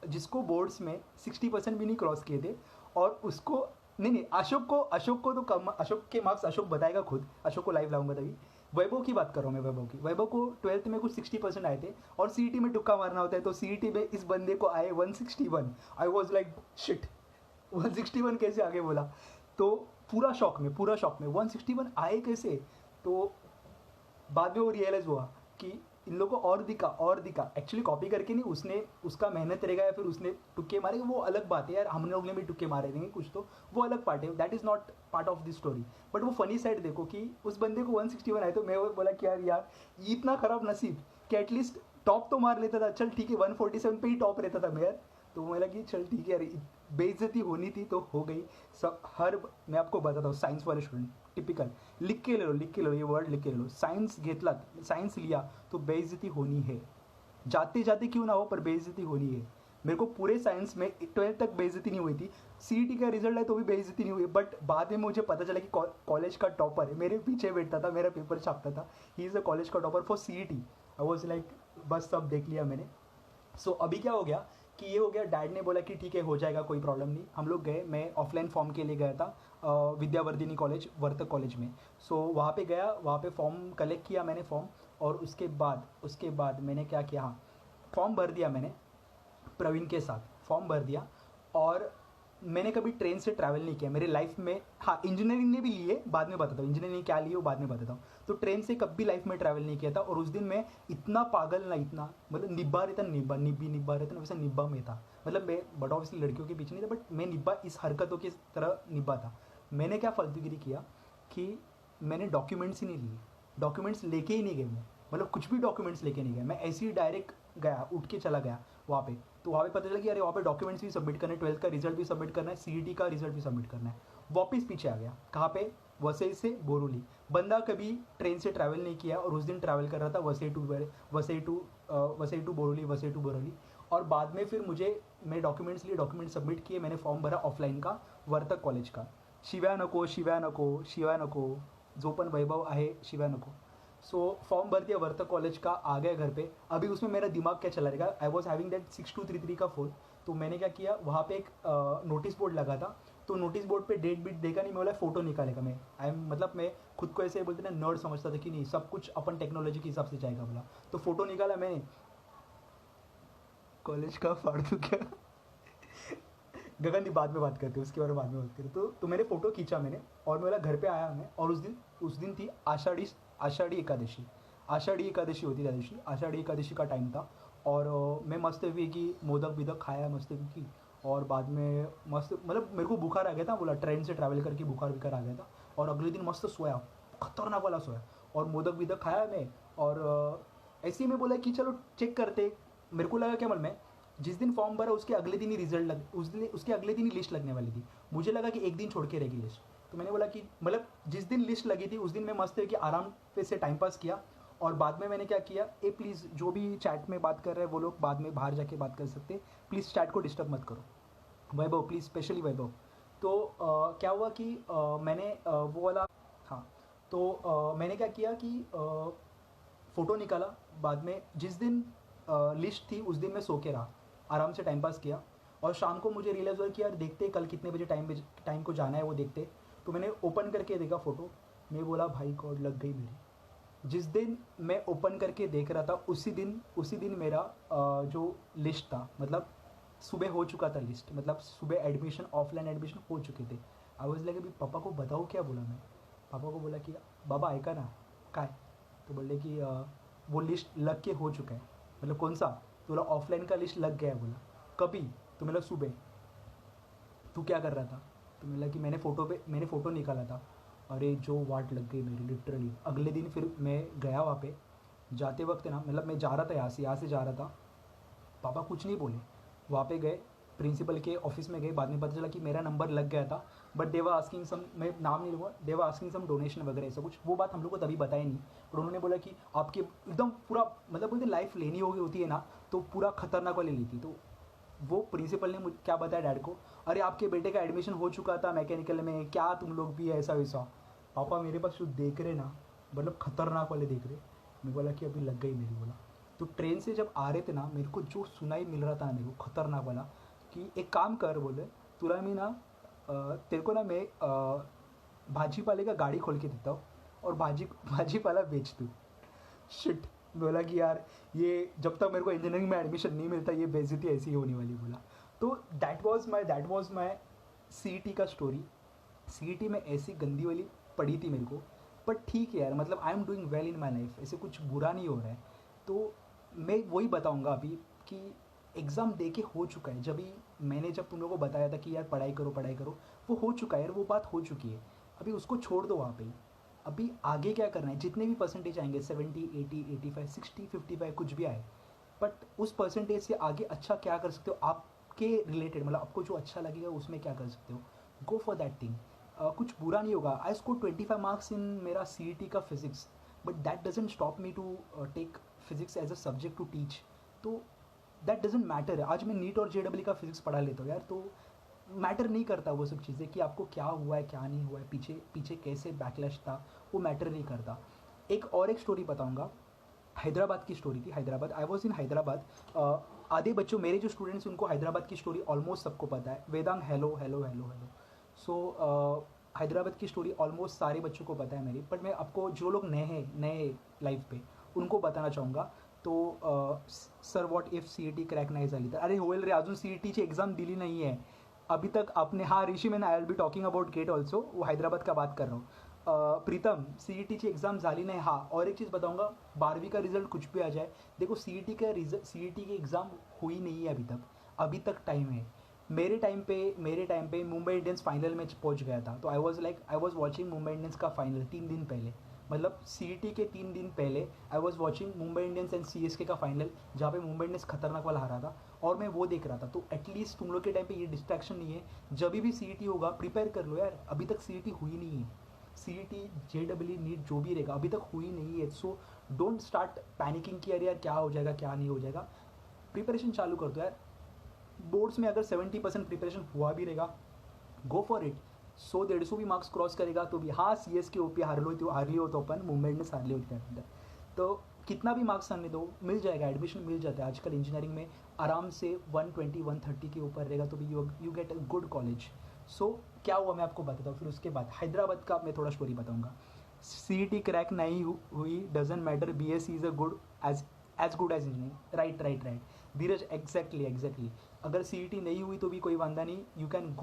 [SPEAKER 1] जिसको बोर्ड्स में 60% भी नहीं क्रॉस किए थे, और उसको नहीं, अशोक को तो कम, अशोक के मार्क्स अशोक बताएगा खुद, अशोक को लाइव लाऊंगा तभी। वैभव की बात कर रहा हूँ मैं, वैभव को 12th में कुछ 60% आए थे, और सीईटी में तुक्का मारना होता है, तो सीईटी में इस बंदे को आए 161। आई वॉज लाइक शिट, 161 कैसे आगे बोला। तो पूरा शॉक में 161 आए कैसे। तो बाद में वो रियलाइज़ हुआ कि इन लोगों को और दिखा, एक्चुअली कॉपी करके नहीं, उसने उसका मेहनत रहेगा या फिर उसने टुक्के मारे, वो अलग बात है यार, हम लोग ने भी टुक्के मारे रहेंगे कुछ, तो वो अलग पार्ट है, that is not part of this story. But वो फनी साइड देखो कि उस बंदे को 161 आए, तो मैं वो बोला कि यार इतना खराब नसीब कि एटलीस्ट टॉप तो मार लेता था, चल ठीक है 147 पे ही टॉप रहता था मैं यार। तो मैं लगी चल ठीक है यार, बेइज्जती होनी थी तो हो गई। सब मैं आपको बताता हूँ, साइंस वाले स्टूडेंट टिपिकल, लिख के ले लो, ये वर्ड लिख के ले लो, साइंस लिया तो बेइज्जती होनी है, जाते जाते क्यों ना हो पर बेइज्जती होनी है। मेरे को पूरे साइंस में 12th तक बेइज्जती नहीं हुई थी, सीईटी का रिजल्ट है तो भी बेइज्जती नहीं हुई, बट बाद में मुझे पता चला कि कॉलेज का टॉपर है, मेरे पीछे बैठता था, मेरा पेपर छापता था, ही इज़ अ कॉलेज का topper for CET. I was like बस सब देख लिया मैंने। सो अभी क्या हो गया कि ये हो गया, डैड ने बोला कि ठीक है हो जाएगा, कोई प्रॉब्लम नहीं। हम लोग गए, मैं ऑफलाइन फॉर्म के लिए गया था विद्यावर्धिनी कॉलेज, वर्तक कॉलेज में। सो वहाँ पे गया, वहाँ पे फॉर्म कलेक्ट किया मैंने फॉर्म, और उसके बाद मैंने क्या किया, हाँ फॉर्म भर दिया मैंने, प्रवीण के साथ फॉर्म भर दिया। और मैंने कभी ट्रेन से ट्रैवल नहीं किया मेरे लाइफ में, हाँ इंजीनियरिंग ने भी ली है, बाद में बताता हूँ इंजीनियरिंग क्या ली है वो बाद में बताता हूँ। तो ट्रेन से कभी लाइफ में ट्रैवल नहीं किया था, और उस दिन मैं इतना पागल ना, इतना मतलब निब्बा रहता, निब्बा रहता ना, वैसा निब्बा में था। मतलब मैं बट ऑब्वियसली लड़कियों के पीछे नहीं था, बट मैं निब्बा इस हरकतों की तरह निब्बा था। मैंने क्या फालतूगिरी किया कि मैंने डॉक्यूमेंट्स ही नहीं लिए, डॉक्यूमेंट्स लेके ही नहीं गए मैं, मतलब कुछ भी डॉक्यूमेंट्स लेके नहीं गया मैं, ऐसे ही डायरेक्ट गया, उठ के चला गया वहाँ पे। तो वहाँ पे पता चला कि अरे वहाँ पे डॉक्यूमेंट्स भी सबमिट करने, 12th का रिजल्ट भी सबमिट करना है, सीईटी का रिजल्ट भी सबमिट करना है। वापस पीछे आ गया, कहाँ पे, वसई से बोरोली। बंदा कभी ट्रेन से ट्रैवल नहीं किया, और उस दिन ट्रैवल कर रहा था वसई टू बोरोली। और बाद में फिर मैं डॉक्यूमेंट्स लिए, डॉक्यूमेंट सबमिट किए, मैंने फॉर्म भरा ऑफलाइन का वर्तक कॉलेज का। शिव्या नको जो पण वैभव आहे, शिव्या नको। सो फॉर्म भर दिया वर्तक कॉलेज का, आ गया घर पे। अभी उसमें मेरा दिमाग क्या चला रहेगा, आई वॉज हैविंग दैट 6233 का फ़ोन। तो मैंने क्या किया, वहाँ पे एक नोटिस बोर्ड लगा था, तो नोटिस बोर्ड पे डेट बीट देखा नहीं, मैं बोला फ़ोटो निकालेगा मैं। मतलब मैं खुद को ऐसे बोलते ना नर्ड समझता था कि नहीं सब कुछ अपन टेक्नोलॉजी के हिसाब से जाएगा बोला। तो फ़ोटो निकाला मैंने, कॉलेज का फाड़ू क्या गगन बाद में बात करते हैं, उसके बारे में बाद में बात करते। तो मैंने फ़ोटो खींचा मैंने, और मैं बोला घर पे आया मैं। और उस दिन थी आषाढ़ी एकादशी होती था, आषाढ़ी एकादशी का टाइम था। और मैं मस्त हुई कि मोदक विदक खाया, मस्त हुई की। और बाद में मस्त मतलब मेरे को बुखार आ गया था, बोला ट्रेन से ट्रैवल करके बुखार विखार आ गया था। और अगले दिन मस्त सोया, खतरनाक वाला सोया। और मोदक विदक खाया मैं। और ऐसे ही मैं बोला कि चलो चेक करते। मेरे को लगा क्या मालूम है, जिस दिन फॉर्म भरा उसके अगले दिन ही रिजल्ट लग, उसके अगले दिन ही लिस्ट लगने वाली थी। मुझे लगा कि एक दिन छोड़ के रहेगी लिस्ट। तो मैंने बोला कि मतलब जिस दिन लिस्ट लगी थी उस दिन मैं मस्त है कि आराम पे से टाइम पास किया। और बाद में मैंने क्या किया, ए प्लीज़ जो भी चैट में बात कर रहे हैं वो लोग बाद में बाहर जाके बात कर सकते हैं, प्लीज़ चैट को डिस्टर्ब मत करो। वैभव प्लीज़, स्पेशली वैभव। तो क्या हुआ कि मैंने वो वाला, हाँ, तो मैंने क्या किया कि फ़ोटो निकाला। बाद में जिस दिन लिस्ट थी उस दिन मैं सो के रहा, आराम से टाइम पास किया। और शाम को मुझे रियलाइज़ हुआ कि यार देखते कल कितने बजे टाइम को जाना है वो देखते। तो मैंने ओपन करके देखा फ़ोटो। मैं बोला भाई गॉड लग गई मेरी। जिस दिन मैं ओपन करके देख रहा था उसी दिन मेरा जो लिस्ट था, मतलब सुबह हो चुका था लिस्ट, मतलब सुबह एडमिशन, ऑफलाइन एडमिशन हो चुके थे। आई वॉज लाइक अभी पापा को बताओ क्या बोला मैं। पापा को बोला कि बाबा ऐका ना काय। तो बोले कि वो लिस्ट लग के हो चुका है। मतलब कौन सा? तो बोला ऑफलाइन का लिस्ट लग गया है। बोला कभी? तो मतलब सुबह। तू क्या कर रहा था? तो बोला कि मैंने फ़ोटो निकाला था। अरे जो वाट लग गई मेरी लिटरली। अगले दिन फिर मैं गया वहाँ पे। जाते वक्त ना, मतलब मैं जा रहा था यहाँ से जा रहा था। पापा कुछ नहीं बोले। वहाँ पे गए, प्रिंसिपल के ऑफिस में गए। बाद में पता चला कि मेरा नंबर लग गया था। बट देवा आस्किंग सम, मैं नाम नहीं लूँगा, देवा आस्किंग सम डोनेशन वगैरह ऐसा कुछ। वो बात हम लोग को तभी बताया नहीं। पर उन्होंने बोला कि आपके एकदम पूरा, मतलब बोलते लाइफ लेनी होती है ना, तो पूरा खतरनाक वाली ली थी। तो वो प्रिंसिपल ने मुझे क्या बताया डैड को, अरे आपके बेटे का एडमिशन हो चुका था मैकेनिकल में, क्या तुम लोग भी ऐसा वैसा। पापा मेरे पास जो देख रहे ना, मतलब खतरनाक वाले देख रहे। मैं बोला कि अभी लग गई मेरी। बोला तो ट्रेन से जब आ रहे थे ना, मेरे को जो सुनाई मिल रहा था ना मेरे को खतरनाक वाला, कि एक काम कर बोले, तुला मैं ना तेरे को ना मैं भाजीपाले का गाड़ी खोल के देता हूँ और भाजीपाला बेच दूँ। शिट। बोला कि यार ये जब तक मेरे को इंजीनियरिंग में एडमिशन नहीं मिलता ये बेइज्जती ऐसी ही होने वाली। बोला तो दैट वाज माय सीईटी का स्टोरी। सीईटी में ऐसी गंदी वाली पड़ी थी मेरे को। बट ठीक है यार, मतलब I am doing well in my life, ऐसे कुछ बुरा नहीं हो रहा है। तो मैं वही बताऊंगा अभी कि एग्ज़ाम दे के हो चुका है। जब तुम लोगों को बताया था कि यार पढ़ाई करो पढ़ाई करो, वो हो चुका है यार, वो बात हो चुकी है। अभी उसको छोड़ दो वहाँ पे ही। अभी आगे क्या करना है, जितने भी परसेंटेज आएंगे 70, 80, 85, 60, 55 कुछ भी आए, बट उस परसेंटेज से आगे अच्छा क्या कर सकते हो आपके रिलेटेड, मतलब आपको जो अच्छा लगेगा उसमें क्या कर सकते हो, गो फॉर दैट थिंग। कुछ बुरा नहीं होगा। आई स्कोर 25 मार्क्स इन मेरा सी का physics, but that doesn't stop me to take physics as a subject to teach. तो दैट डजेंट मैटर है। आज मैं नीट और जेडब्ल्यू का फिजिक्स पढ़ा लेता हूँ यार। तो मैटर नहीं करता वो सब चीज़ें कि आपको क्या हुआ है क्या नहीं हुआ है, पीछे पीछे कैसे बैकलैश था, वो मैटर नहीं करता। एक स्टोरी बताऊंगा। हैदराबाद की स्टोरी थी। हैदराबाद, आई वॉज इन हैदराबाद। आधे बच्चों, मेरे जो स्टूडेंट्स उनको हैदराबाद की स्टोरी ऑलमोस्ट सबको पता है। Vedang hello hello hello hello. सो हैदराबाद की स्टोरी ऑलमोस्ट सारे बच्चों को पता है मेरी। बट मैं आपको जो लोग नए हैं, नए लाइफ पे, उनको बताना चाहूँगा। तो sir what if C E T crack नाही झाली तर? अरे होईल रे, अजून सी ई टीची एक्झाम दिली नहीं है अभी तक आपने। हाँ ऋषि, मैंने I will be talking about GATE also, वो हैदराबाद का बात कर रहा हूँ। प्रीतम, सी ई टीची एग्ज़ाम झाली नहीं। हाँ, और एक चीज़ बताऊँगा, 12वीं का रिजल्ट कुछ भी आ जाए, देखो सी ई टी की एग्ज़ाम हुई नहीं है अभी तक टाइम है। मेरे टाइम पे मुंबई इंडियंस फाइनल में पहुंच गया था। तो I was watching Mumbai Indians का फाइनल 3 दिन पहले, मतलब सी के 3 दिन पहले I was watching Mumbai Indians and C का फाइनल, जहाँ पे मुंबई इंडियंस खतरनाक वाला हारा था और मैं वो देख रहा था। तो एटलीस्ट तुम लोग के टाइम पे ये डिस्ट्रैक्शन नहीं है। जब भी सी होगा प्रिपेयर कर लो यार, अभी तक सी हुई नहीं है। सी जेडब्ल्यू नीट जो भी रहेगा अभी तक हुई नहीं है। सो डोंट स्टार्ट पैनिकिंग कि अरे यार क्या हो जाएगा क्या नहीं हो जाएगा। प्रिपरेशन चालू कर दो यार। बोर्ड्स में अगर 70% प्रिपरेशन हुआ भी रहेगा, गो फॉर इट। 100-150 भी मार्क्स क्रॉस करेगा तो भी। हाँ, सी एस के ओपी हार ली हो तो अपन, मुंबई इंडियंस हार ली होती है। तो कितना भी मार्क्स आने दो, मिल जाएगा, एडमिशन मिल जाता है आजकल इंजीनियरिंग में आराम से। 120-130 के ऊपर रहेगा तो भी you get a good college. So क्या हुआ मैं आपको बताता हूँ। फिर उसके बाद हैदराबाद का मैं थोड़ा स्टोरी बताऊँगा। सी टी क्रैक नहीं हुई, doesn't matter, B S C is a good as good as engineering. Right Dheeraj, exactly. अगर सी नहीं हुई तो भी कोई वादा नहीं, you can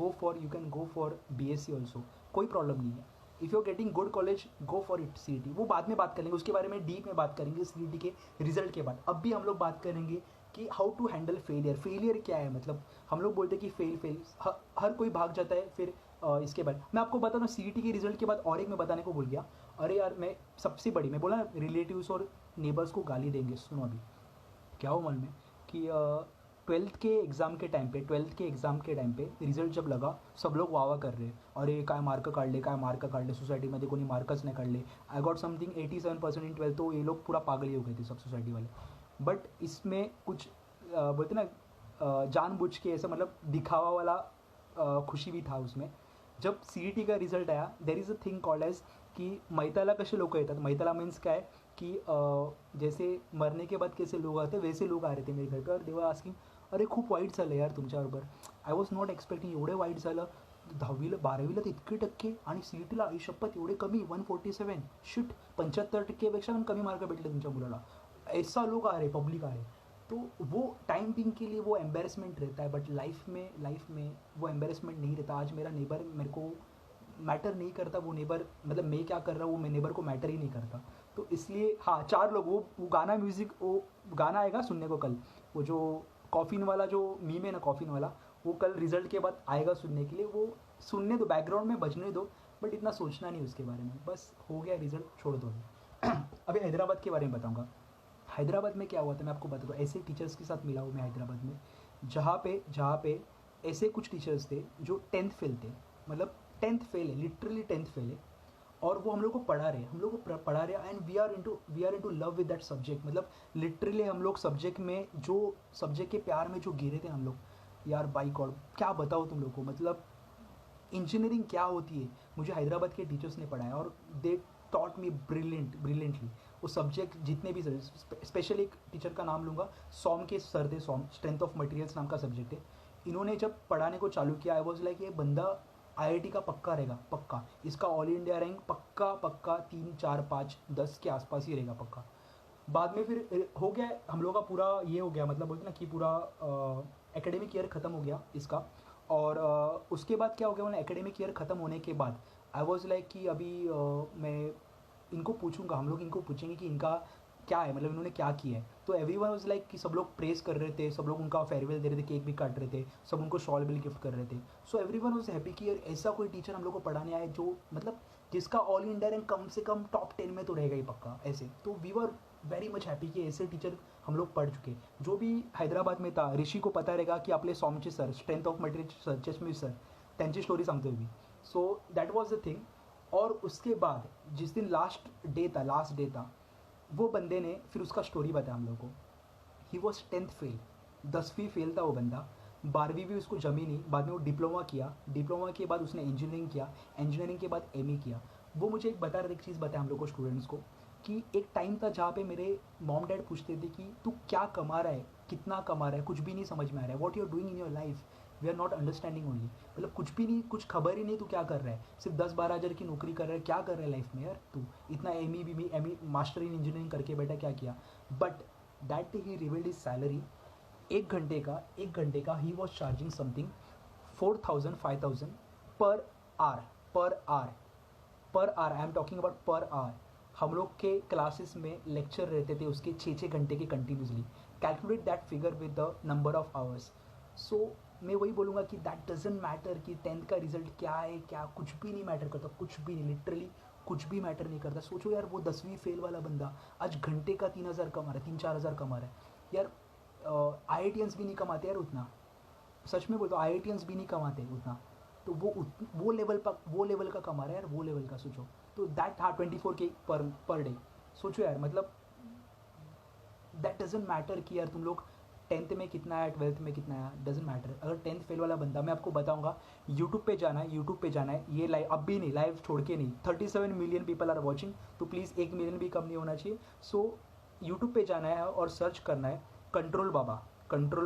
[SPEAKER 1] go for B S C also, कोई प्रॉब्लम नहीं है। If you are getting good college, go for it. See वो बाद में बात करेंगे, उसके बारे में डीप में बात करेंगे सी के रिजल्ट के बाद। अब भी हम लोग बात करेंगे कि how to handle failure. Failure क्या है, मतलब हम लोग बोलते हैं कि फेल हर कोई भाग जाता है। फिर इसके बाद मैं आपको बता दूँ, सीईटी के रिजल्ट के बाद और एक मैं बताने को भूल गया। अरे यार, मैं सबसे बड़ी, मैं बोला ना रिलेटिव्स और नेबर्स को गाली देंगे, सुनो अभी क्या हो मन में कि ट्वेल्थ के एग्ज़ाम के टाइम पे रिझल्ट जब लगा, सब लोग वाह वाह कर रहे, अरे काय मार्क काढले सोसायटीमध्ये कोणी मार्कच नाही काढले, I got something 87% in twelfth. तो ये लोग पूरा पागल ही हो गए थे सब सोसाइटी वाले। बट इसमें कुछ बोलते ना जानबूझ के ऐसा, मतलब दिखावा वाला खुशी भी था उसमें। जब सीईटी का रिझल्ट आया, there is a thing called एज की मैताला कसे लोक येतात, मैताला मीन्स काय कि जैसे मरने के बाद कैसे लोग आते वैसे लोग आ रहे थे मेरे घर पे, और देवर आस्किंग अरे खूप वाईट झालं यार तुमच्याबरोबर। आय वॉज नॉट एक्सपेक्टिंग एवढे वाईट झालं, 10वीला 12वीला तर इतके टक्के आणि सीईटीला आई शपथ एवढे कमी 147 शिट, 75% पण कमी मार्क भेटले तुमच्या मुलाला, ऐसा लोग आ रहे, पब्लिक आ रहे। तो वो टाइम बिंग के लिए वो एम्बेरसमेंट रहता है, बट लाइफ में वो एम्बेरसमेंट नहीं रहता। आज मेरा नेबर मेरे को मैटर नहीं करता, वो नेबर मतलब मैं क्या कर रहा हूँ वो मेरे नेबर को मैटर ही नहीं करता। तो इसलिए हाँ, 4 लोग, वो गाना म्यूज़िक, वो गाना आएगा सुनने को कल, वो जो कॉफ़िन वाला जो मीम है ना, कॉफ़िन वाला, वो कल रिजल्ट के बाद आएगा सुनने के लिए। वो सुनने दो, बैकग्राउंड में बजने दो, बट इतना सोचना नहीं उसके बारे में, बस हो गया रिजल्ट, छोड़ दो अभी। अभी हैदराबाद के बारे में बताऊँगा। हैदराबाद में क्या हुआ था मैं आपको बता दूँ। ऐसे टीचर्स के साथ मिला हूँ मैं हैदराबाद में, जहाँ पे ऐसे कुछ टीचर्स थे जो 10th फेल थे, मतलब 10th फेल है, लिटरली 10th फेल है, और वो हम लोग को पढ़ा रहे हैं, and we are into love with that subject. मतलब लिटरली हम लोग सब्जेक्ट में, जो सब्जेक्ट के प्यार में जो गिरे थे हम लोग, यार बाई गॉड क्या बताओ तुम लोग को, मतलब इंजीनियरिंग क्या होती है मुझे हैदराबाद के टीचर्स ने पढ़ाया, और दे टॉट मी ब्रिलियंटली। वो सब्जेक्ट जितने भी स्पेशल एक टीचर का नाम लूँगा, सॉम के सर थे, सॉम, स्ट्रेंथ ऑफ मटेरियल्स नाम का सब्जेक्ट है। इन्होंने जब पढ़ाने को चालू किया, आई वॉज लाइक ये बंदा आईआईटी का पक्का रहेगा, पक्का इसका ऑल इंडिया रैंक पक्का 3 4 5 10 के आसपास ही रहेगा पक्का। बाद में फिर हो गया हम लोग का पूरा ये हो गया, मतलब बोलते ना कि पूरा एकेडमिक ईयर ख़त्म हो गया इसका। और उसके बाद क्या हो गया, मतलब एकेडमिक ईयर ख़त्म होने के बाद आई वॉज लाइक कि अभी मैं इनको पूछूंगा, हम लोग इनको पूछेंगे कि इनका क्या है, मतलब इन्होंने क्या किया है। तो एवरीवन वाज लाइक कि सब लोग प्रेस कर रहे थे, सब लोग उनका फेयरवेल दे रहे थे, केक भी काट रहे थे, सब उनको शॉल भी गिफ्ट कर रहे थे। सो एवरीवन वाज हैप्पी कि यार ऐसा कोई टीचर हम लोग को पढ़ाने आए जो मतलब जिसका ऑल इंडिया रैंक कम से कम टॉप 10 में तो रहेगा ही पक्का ऐसे। तो we were very much happy कि ऐसे टीचर हम लोग पढ़ चुके। जो भी हैदराबाद में था, ऋषी को पता रहेगा कि आपले सॉमचे sir, strength of material sir, Chashmi sir, त्यांची स्टोरी सांगतोय मी। So that was the thing. और उसके बाद जिस दिन लास्ट डे था, वो बंदे ने फिर उसका स्टोरी बताया हम लोग को। ही वॉज 10th फेल, 10वीं फेल था वो बंदा, 12वीं भी उसको जमी नहीं। बाद में वो डिप्लोमा किया, डिप्लोमा के बाद उसने इंजीनियरिंग किया, इंजीनियरिंग के बाद एमए किया। वो मुझे एक बता रहे थे, एक चीज़ बताया हम लोग को स्टूडेंट्स को, कि एक टाइम था जहाँ पे मेरे मॉम डैड पूछते थे कि तू क्या कमा रहा है, कितना कमा रहा है, कुछ भी नहीं समझ में आ रहा है, what you are doing in your life, we are not understanding only. मतलब कुछ भी नहीं, कुछ खबर ही नहीं तू क्या कर रहा है, सिर्फ 10-12 हज़ार की नौकरी कर रहा है, क्या कर रहा है लाइफ में यार तू, इतना M E master in engineering करके बैठा क्या किया। But that he revealed his salary, एक घंटे का he was charging something 4,000 5,000 per hour, I am talking about per hour. हम लोग के क्लासेस में लेक्चर रहते थे उसके 6-6 घंटे के continuously. Calculate that figure with the number of hours. So मैं वही बोलूँगा कि दैट डजेंट मैटर कि 10th का रिजल्ट क्या है, क्या कुछ भी नहीं मैटर करता, कुछ भी नहीं, लिटरली कुछ भी मैटर नहीं करता। सोचो यार, वो 10वीं फेल वाला बंदा आज घंटे का 3,000 कमा रहा है, 3-4 हज़ार कमा रहा है यार। IITians भी नहीं कमाते यार उतना, सच में बोलता हूँ, IITians भी नहीं कमाते उतना। तो वो लेवल का कमा रहा है यार, वो लेवल का सोचो। तो दैट हाँ 24K पर डे, सोचो यार, मतलब दैट डजेंट मैटर कि यार तुम लोग 10th में कितना है, 12th में कितना है, डजेंट मैटर। अगर 10th फेल वाला बंदा, मैं आपको बताऊंगा, यूट्यूब पे जाना है, ये लाइव अब भी नहीं, लाइव छोड़ के नहीं, 37 मिलियन पीपल आर वॉचिंग, तो प्लीज़ 1 मिलियन भी कम नहीं होना चाहिए। सो यूट्यूब पे जाना है और सर्च करना है control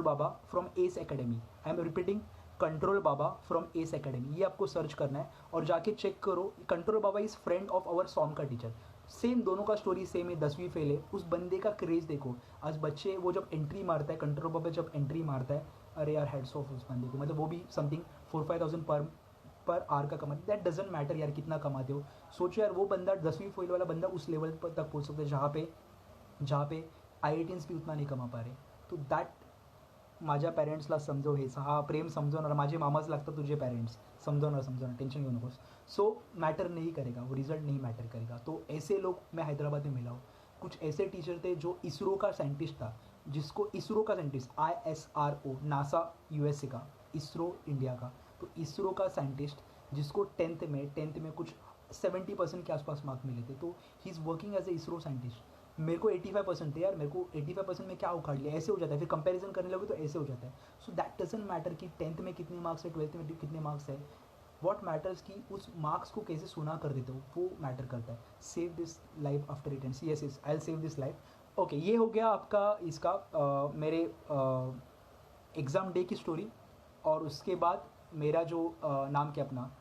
[SPEAKER 1] Baba from S academy. I am repeating, control Baba from S academy, ये आपको सर्च करना है और जाके चेक करो। Control Baba is friend of our song का टीचर, सेम, दोनों का स्टोरी सेम है, 10वीं फेल है। उस बंदे का क्रेज़ देखो, आज बच्चे वो जब एंट्री मारता है, कंट्रोल बाबा जब एंट्री मारता है, अरे यार हेड्स ऑफ उस बंदे को, मतलब वो भी समथिंग 4-5,000 पर आवर का कमाते। दैट डजेंट मैटर यार कितना कमाते हो। सोचो यार, वो बंदा 10वीं फेल वाला बंदा उस लेवल पर तक पहुँच सकता है जहाँ पे IITians भी उतना नहीं कमा पा रहे। तो दैट माझ्या पॅरेंट्सला समजव, हे हा प्रेम समजवणार, माझे मामाच लागतात तुझे पेरेंट्स, समझौना, टेंशन घेऊ नकोस. सो मैटर नहीं करेगा, वो रिजल्ट नहीं मैटर करेगा. तो ऐसे लोग मैं हैदराबाद में मिला हूँ. कुछ ऐसे टीचर थे जो इसरो का साइंटिस्ट था, जिसको इसरो का साइंटिस्ट, ISRO, नासा USA का, इसरो इंडिया का, तो इसरो का साइंटिस्ट जिसको टेंथ में कुछ 70% के आसपास मार्क मिले थे, तो he is working as a ISRO scientist. मेरे को 85% थे यार, मेरे को 85% में क्या उखाड़ लिया, ऐसे हो जाता है. फिर कंपैरिजन करने लगे तो ऐसे हो जाता है. सो दैट डजंट मैटर कि टेंथ में कितने मार्क्स है, ट्वेल्थ में कितने मार्क्स है. वॉट मैटर्स कि उस मार्क्स को कैसे सुना कर देते हो, वो मैटर करता है. Save this life after it ends. Yes I will save this life. Okay, ये हो गया आपका इसका मेरे एग्ज़ाम डे की स्टोरी. और उसके बाद मेरा जो नाम क्या अपना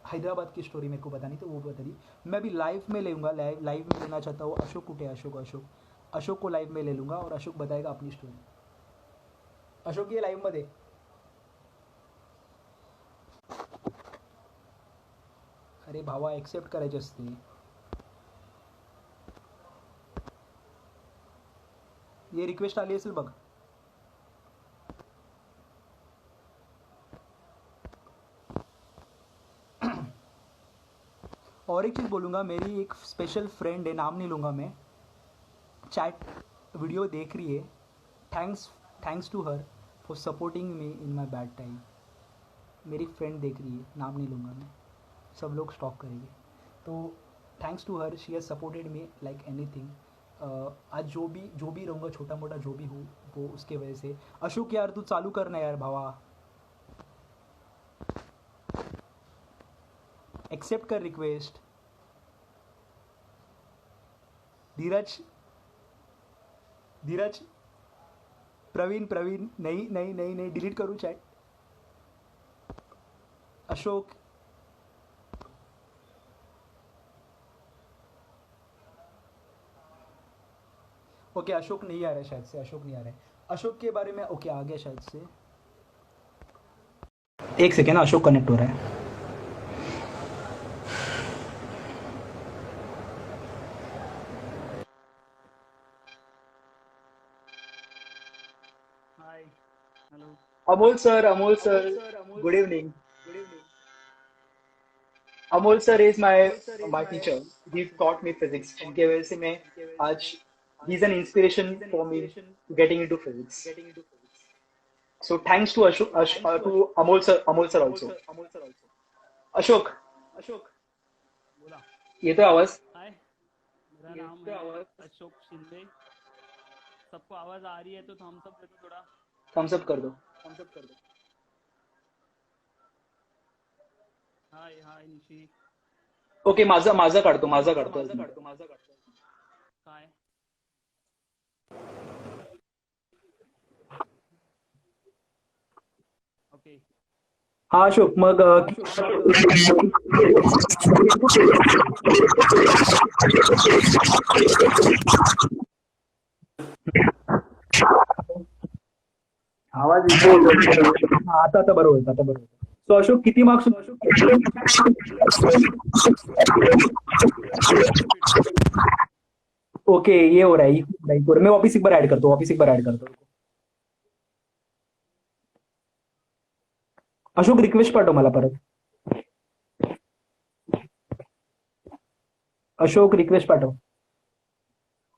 [SPEAKER 1] हैदराबाद की स्टोरी मेरे को बतानी, तो वो बता दी. मैं अभी लाइव में लूँगा, लाइव में लेना चाहता हूँ. अशोक कुटे, अशोक को लाइव में ले लूँगा और अशोक बताएगा अपनी स्टोरी. अशोक ये लाईव्हमध्ये. अरे भावा, एक्सेप्ट करायचे असते. ये रिक्वेस्ट आली असेल बघ. और एक चीज़ बोलूँगा, मेरी एक स्पेशल फ्रेंड है, नाम नहीं लूँगा मैं, चैट वीडियो देख रही है. Thanks to her for supporting me in my bad time. मेरी फ्रेंड देख रही है, नाम नहीं लूँगा मैं, सब लोग स्टॉक करेंगे. तो thanks to her, she has supported me like anything. आज जो भी रहूँगा, छोटा मोटा जो भी हूँ, वो उसके वजह से. अशोक यार तू चालू करना यार भावा, एक्सेप्ट कर रिक्वेस्ट. धीरज, प्रवीण, नहीं डिलीट करूँ चैट. अशोक, ओके अशोक नहीं आ रहा है शायद से, अशोक नहीं आ रहा है. अशोक के बारे में ओके आ गया शायद से. एक सेकेंड, अशोक कनेक्ट हो रहा है.
[SPEAKER 2] Hi, hello.
[SPEAKER 1] Amol sir, good evening. Amol sir is my teacher. He taught me physics, जिनके वजह से मैं आज, he is an inspiration for me getting into physics. So thanks to to Amol sir also. Ashok,
[SPEAKER 2] बोला.
[SPEAKER 1] ये तो आवाज.
[SPEAKER 2] हाय, मेरा नाम है अशोक शिंदे. सबको आवाज आ रही है तो थम्स अप दे दो थोड़ा.
[SPEAKER 1] थम्स अप कर दो.
[SPEAKER 2] हाय निशी.
[SPEAKER 1] ओके, माझा काढतो.
[SPEAKER 2] काय ओके.
[SPEAKER 1] हाँ अशोक, मग आवाज आता बरोबर. सो अशोक किती मार्क्स. ओके, ये हो रहा है. मैं वापिस एक बार ऐड करता हूँ. अशोक रिक्वेस्ट पाठव मला परत. अशोक रिक्वेस्ट पाठव.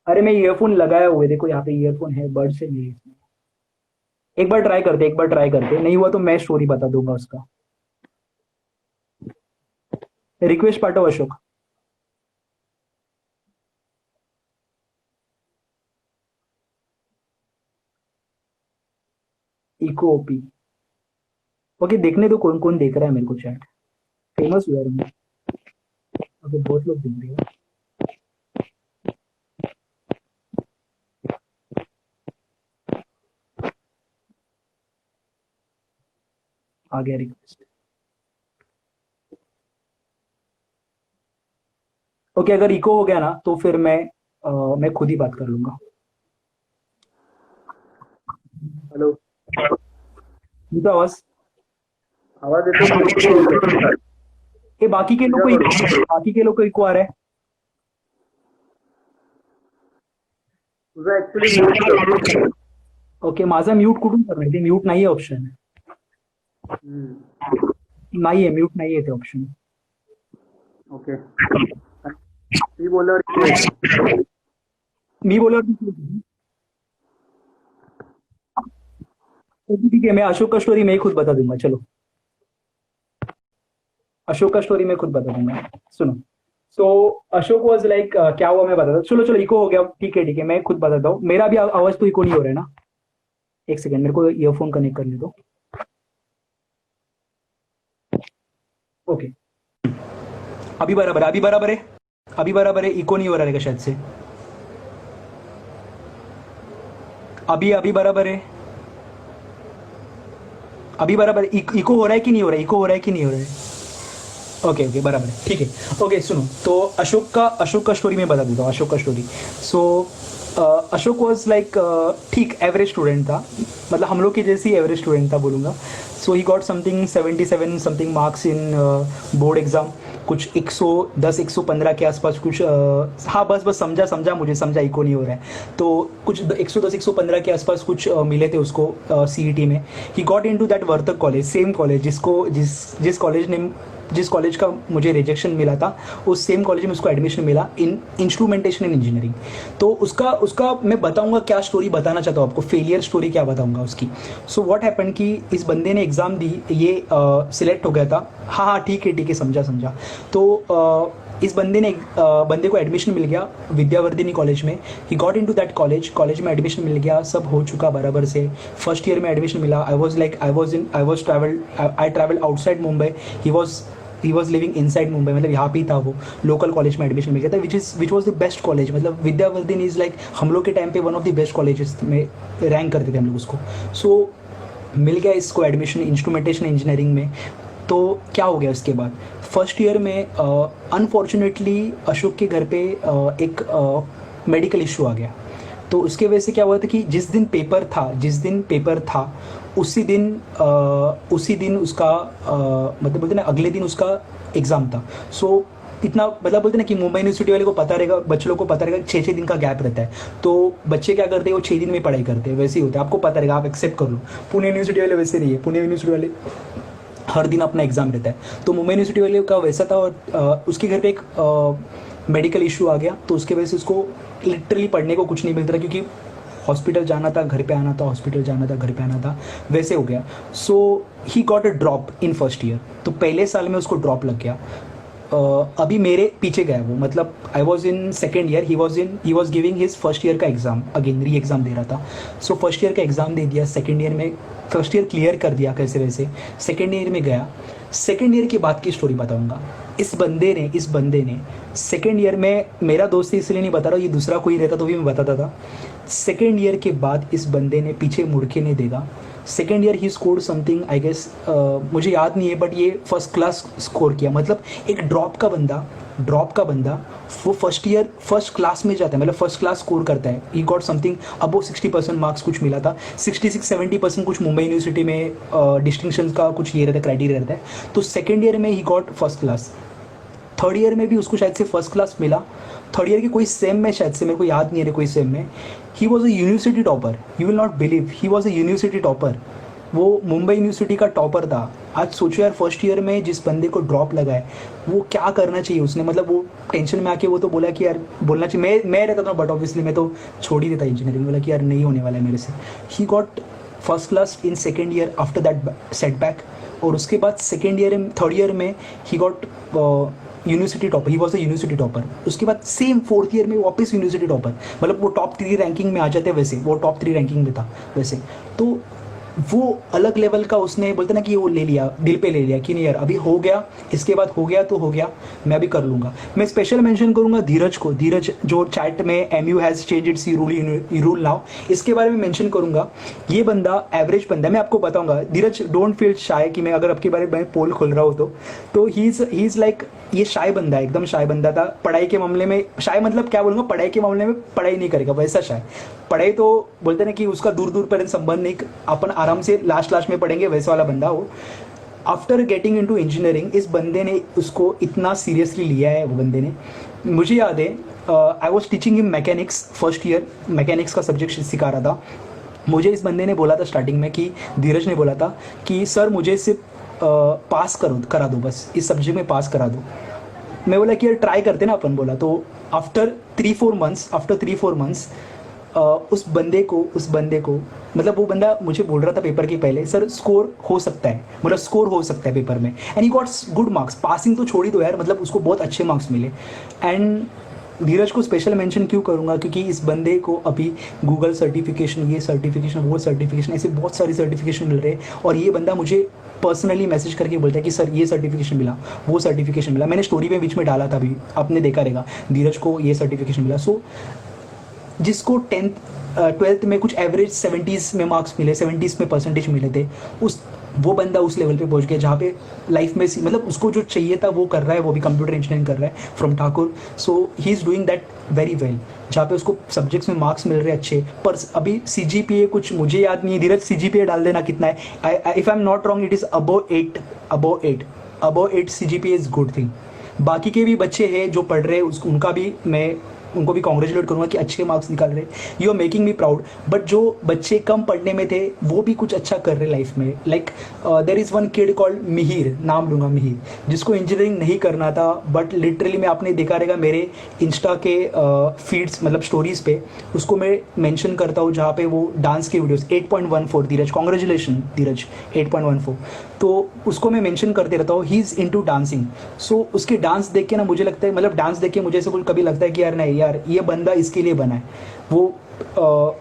[SPEAKER 1] अरे मैं ईयरफोन लगाया हुआ है, देखो यहाँ पे ईयरफोन है, बर्ड से नहीं. एक बार ट्राई करते, नहीं हुआ तो मैं स्टोरी बता दूंगा उसका. रिक्वेस्ट पाठव अशोक. Eco OP. ओके, देखने तो कौन कौन देख रहा है मेरे को चैट. फेमस हुआ मैं. ओके, बहुत लोग देख रहे हैं. आ गया रिक्वेस्ट. ओके, अगर इको हो गया ना तो फिर मैं खुद ही बात कर लूंगा. हेलो, तो आवाज येतो. ये बाकी के लोग को इको आ रहा है. तुझा ऍक्च्युली ओके, माझा म्यूट कुठून करणार? ते म्यूट नाही आहे ऑप्शन. नाही आहे, म्यूट नाही आहे ते ऑप्शन.
[SPEAKER 3] ओके. मी बोलल्यावर
[SPEAKER 1] मी बोलल्यावर ठीक है, मैं अशोक का स्टोरी मैं ही खुद बता दूंगा. चलो, अशोक का स्टोरी मैं खुद बता दूंगा. सुनो. सो अशोक वॉज लाइक, क्या हुआ मैं बताता हूँ. चलो चलो, इको हो गया. ठीक है ठीक है, मैं खुद बताता हूँ. मेरा भी आवाज तो इको नहीं हो रहा है ना? एक सेकेंड, मेरे को ईयरफोन कनेक्ट करने दो. ओके, अभी बराबर है, अभी बराबर है, अभी बराबर है. इको नहीं हो रहा है शायद से. अभी अभी बराबर है, अभी बराबर. इको हो रहा है कि नहीं हो रहा है? इको हो रहा है कि नहीं हो रहा है? ओके ओके, बराबर है, ठीक है. ओके सुनो, तो अशोक का स्टोरी मैं बता देता हूँ. अशोक का story. So Ashok was like, ठीक एवरेज स्टूडेंट था, मतलब हम लोग की जैसी एवरेज स्टूडेंट था बोलूँगा. So he got something 77 something marks in board exam. कुछ 110 115 के आसपास कुछ. हाँ बस समझा समझा, मुझे समझा, इको नहीं हो रहा है. तो कुछ 110 115 के आसपास कुछ मिले थे उसको CET में. He got into that Vartak college, same college जिस कॉलेज का मुझे रिजेक्शन मिला था, उस सेम कॉलेज में उसको एडमिशन मिला इन इंस्ट्रूमेंटेशन इन इंजीनियरिंग. तो उसका मैं बताऊंगा क्या स्टोरी बताना चाहता हूँ आपको, फेलियर स्टोरी क्या बताऊंगा उसकी. सो व्हाट हैपन कि इस बंदे ने एग्ज़ाम दी, ये सिलेक्ट हो गया था. हाँ ठीक है, समझा. तो इस बंदे को एडमिशन मिल गया विद्यावर्धिनी कॉलेज में. He got into that college में एडमिशन मिल गया, सब हो चुका बराबर से. फर्स्ट ईयर में एडमिशन मिला. I travel outside Mumbai. He was living inside Mumbai, मतलब यहाँ पे ही था वो. लोकल कॉलेज में एडमिशन मिल गया था, which was the best college. मतलब विद्यावर्धिनी इज़ लाइक हम लोग के टाइम पे one of the best colleges में रैंक करते थे हम लोग उसको. सो मिल गया इसको एडमिशन इंस्ट्रूमेंटेशन इंजीनियरिंग में. तो क्या हो गया उसके बाद? फर्स्ट ईयर में अनफॉर्चुनेटली अशोक के घर पे एक मेडिकल इशू आ गया. तो उसके वजह से क्या हुआ था कि जिस दिन पेपर था उसी दिन उसका मतलब बोलते ना अगले दिन उसका एग्ज़ाम था. सो इतना मतलब बोलते ना कि मुंबई यूनिवर्सिटी वाले को पता रहेगा, बच्चे लोग को पता रहेगा 6 दिन का गैप रहता है. तो बच्चे क्या करते हैं, वो 6 दिन में पढ़ाई करते हैं. वैसे ही होता है, आपको पता रहेगा, आप एक्सेप्ट कर लो. पुणे यूनिवर्सिटी वाले वैसे नहीं है. पुणे यूनिवर्सिटी वाले हर दिन अपना एग्ज़ाम रहता है. तो मुंबई यूनिवर्सिटी वाले का वैसा था. और उसके घर पे एक मेडिकल इशू आ गया. तो उसके वजह से उसको लिटरली पढ़ने को कुछ नहीं मिलता था, क्योंकि हॉस्पिटल जाना था, घर पे आना था, हॉस्पिटल जाना था, घर पे आना था, वैसे हो गया. So he got a drop in first year. तो पहले साल में उसको ड्रॉप लग गया. अभी मेरे पीछे गया वो, मतलब आई was in second year, he was giving his first year का एग्ज़ाम, अगेन री एग्ज़ाम दे रहा था. सो फर्स्ट ईयर का एग्ज़ाम दे दिया. सेकेंड ईयर में फर्स्ट ईयर क्लियर कर दिया कैसे वैसे. सेकेंड ईयर में गया. सेकेंड ईयर के बाद की स्टोरी बताऊंगा. इस बंदे ने सेकेंड ईयर में, मेरा दोस्त इसलिए नहीं बता रहा, ये दूसरा कोई रहता तो भी मैं बताता था. सेकेंड ईयर के बाद इस बंदे ने पीछे मुड़ के नहीं देखा. सेकेंड ईयर ही स्कोर समथिंग, आई गेस मुझे याद नहीं है, बट ये फर्स्ट क्लास स्कोर किया. मतलब एक ड्रॉप का बंदा वो फर्स्ट क्लास में जाता है, मतलब फर्स्ट क्लास स्कोर करता है. ही गॉट समथिंग अबो 60% मार्क्स कुछ मिला था. 66-70% कुछ मुंबई यूनिवर्सिटी में डिस्टिंक्शन का कुछ ये रहता है, क्राइटेरिया रहता है. तो सेकेंड ईयर में he got first class. Third year में भी उसको शायद से फर्स्ट क्लास मिला. थर्ड ईयर के कोई सेम में शायद से, मेरे को याद नहीं है कोई सेम में, he was a university topper. You will not believe, he was a university topper. वो मुंबई यूनिवर्सिटी का टॉपर था. आज सोचो यार, फर्स्ट ईयर में जिस बंदे को ड्रॉप लगा है, वो क्या करना चाहिए उसने. मतलब वो टेंशन में आके वो तो बोला कि यार बोलना चाहिए, मैं रहता था, बट ऑब्वियसली मैं तो छोड़ ही देता इंजीनियरिंग. बोला कि यार नहीं होने वाला है मेरे से. He got first class in second year after that setback. और उसके बाद थर्ड ईयर में he got university topper. He was a university topper. उसके बाद सेम फोर्थ ईयर में वापस यूनिवर्सिटी टॉपर. मतलब वो टॉप 3 रैंकिंग में आ जाते, वैसे वो टॉप 3 रैंकिंग में था वैसे. तो वो अलग लेवल का, उसने बोलते ना कि वो ले लिया, दिल पे ले लिया कि नहीं यार अभी हो गया, इसके बाद हो गया तो हो गया, मैं अभी कर लूँगा. मैं स्पेशल मेंशन करूँगा धीरज को. धीरज जो चैट में MU has change it's rule now, इसके बारे में मेंशन करूँगा. ये बंदा एवरेज बंदा है. मैं आपको बताऊँगा, धीरज डोंट फील शाय कि मैं अगर आपके बारे में पोल खोल रहा हूँ तो ही इज़ लाइक, ये शाय बंदा है, एकदम शाय बंदा था. पढ़ाई के मामले में शाय, मतलब क्या बोलूँगा, पढ़ाई के मामले में पढ़ाई नहीं करेगा वैसा शाय. पढ़ाई तो बोलते ना कि उसका दूर दूर पर संबंध नहीं, अपन आराम से लास्ट में पढ़ेंगे, वैसे वाला बंदा हो. आफ्टर गेटिंग इनटू इंजीनियरिंग इस बंदे ने उसको इतना सीरियसली लिया है. वो बंदे ने, मुझे याद है, I was teaching in mechanics. First year mechanics का सब्जेक्ट सिखा रहा था. मुझे इस बंदे ने बोला था स्टार्टिंग में कि धीरज ने बोला था कि सर मुझे सिर्फ पास करा दो, बस इस सब्जेक्ट में पास करा दो। मैं बोला कि यार ट्राई करते ना अपन, बोला। तो आफ्टर 3-4 मंथ्स उस बंदे को मतलब वो बंदा मुझे बोल रहा था पेपर के पहले, सर स्कोर हो सकता है, मतलब स्कोर हो सकता है पेपर में, and he got good marks. Passing तो छोड़ ही दो यार, मतलब उसको बहुत अच्छे मार्क्स मिले। एंड धीरज को स्पेशल मेंशन क्यों करूँगा, क्योंकि इस बंदे को अभी गूगल सर्टिफिकेशन, ये सर्टिफिकेशन, वो सर्टिफिकेशन, ऐसे बहुत सारी सर्टिफिकेशन मिल रहे हैं। और ये बंदा मुझे पर्सनली मैसेज करके बोलता है कि सर ये सर्टिफिकेशन मिला, वो सर्टिफिकेशन मिला। मैंने स्टोरी में बीच में डाला था, अभी आपने देखा रहेगा, धीरज को ये सर्टिफिकेशन मिला। सो जिसको 12th में कुछ एवरेज 70s में मार्क्स मिले, 70s में परसेंटेज मिले थे, वो बंदा उस लेवल पे पहुंच गया जहाँ पे लाइफ में मतलब उसको जो चाहिए था वो कर रहा है, वो भी कंप्यूटर इंजीनियरिंग कर रहा है from Thakur. So he is doing that very well, जहाँ पे उसको सब्जेक्ट्स में मार्क्स मिल रहे हैं अच्छे। पर अभी CGPA कुछ मुझे याद नहीं है, धीरज CGPA डाल देना कितना है। If I am not wrong it is above 8 CGPA is good thing. बाकी के भी बच्चे हैं जो पढ़ रहे हैं, उनका भी मैं उनको भी कॉन्ग्रेचुलेट करूँगा कि अच्छे मार्क्स निकाल रहे, you are making me proud. But जो बच्चे कम पढ़ने में थे वो भी कुछ अच्छा कर रहे लाइफ में। Like there is one kid called Mihir, नाम लूँगा मिहिर, जिसको इंजीनियरिंग नहीं करना था, बट लिटरली मैं आपने देखा रहेगा मेरे इंस्टा के फीड्स मतलब स्टोरीज़ पे उसको मैं मेंशन करता हूँ, जहाँ पे वो डांस के वीडियोस 8.14 धीरज, कॉन्ग्रेचुलेशन धीरज 8.14, तो उसको मैं मेंशन करते रहता हूँ। He is into dancing. So उसके डांस देख के ना मुझे लगता है, मतलब डांस देख के मुझे ऐसे कभी लगता है कि यार नहीं यार ये बंदा इसके लिए बना है। वो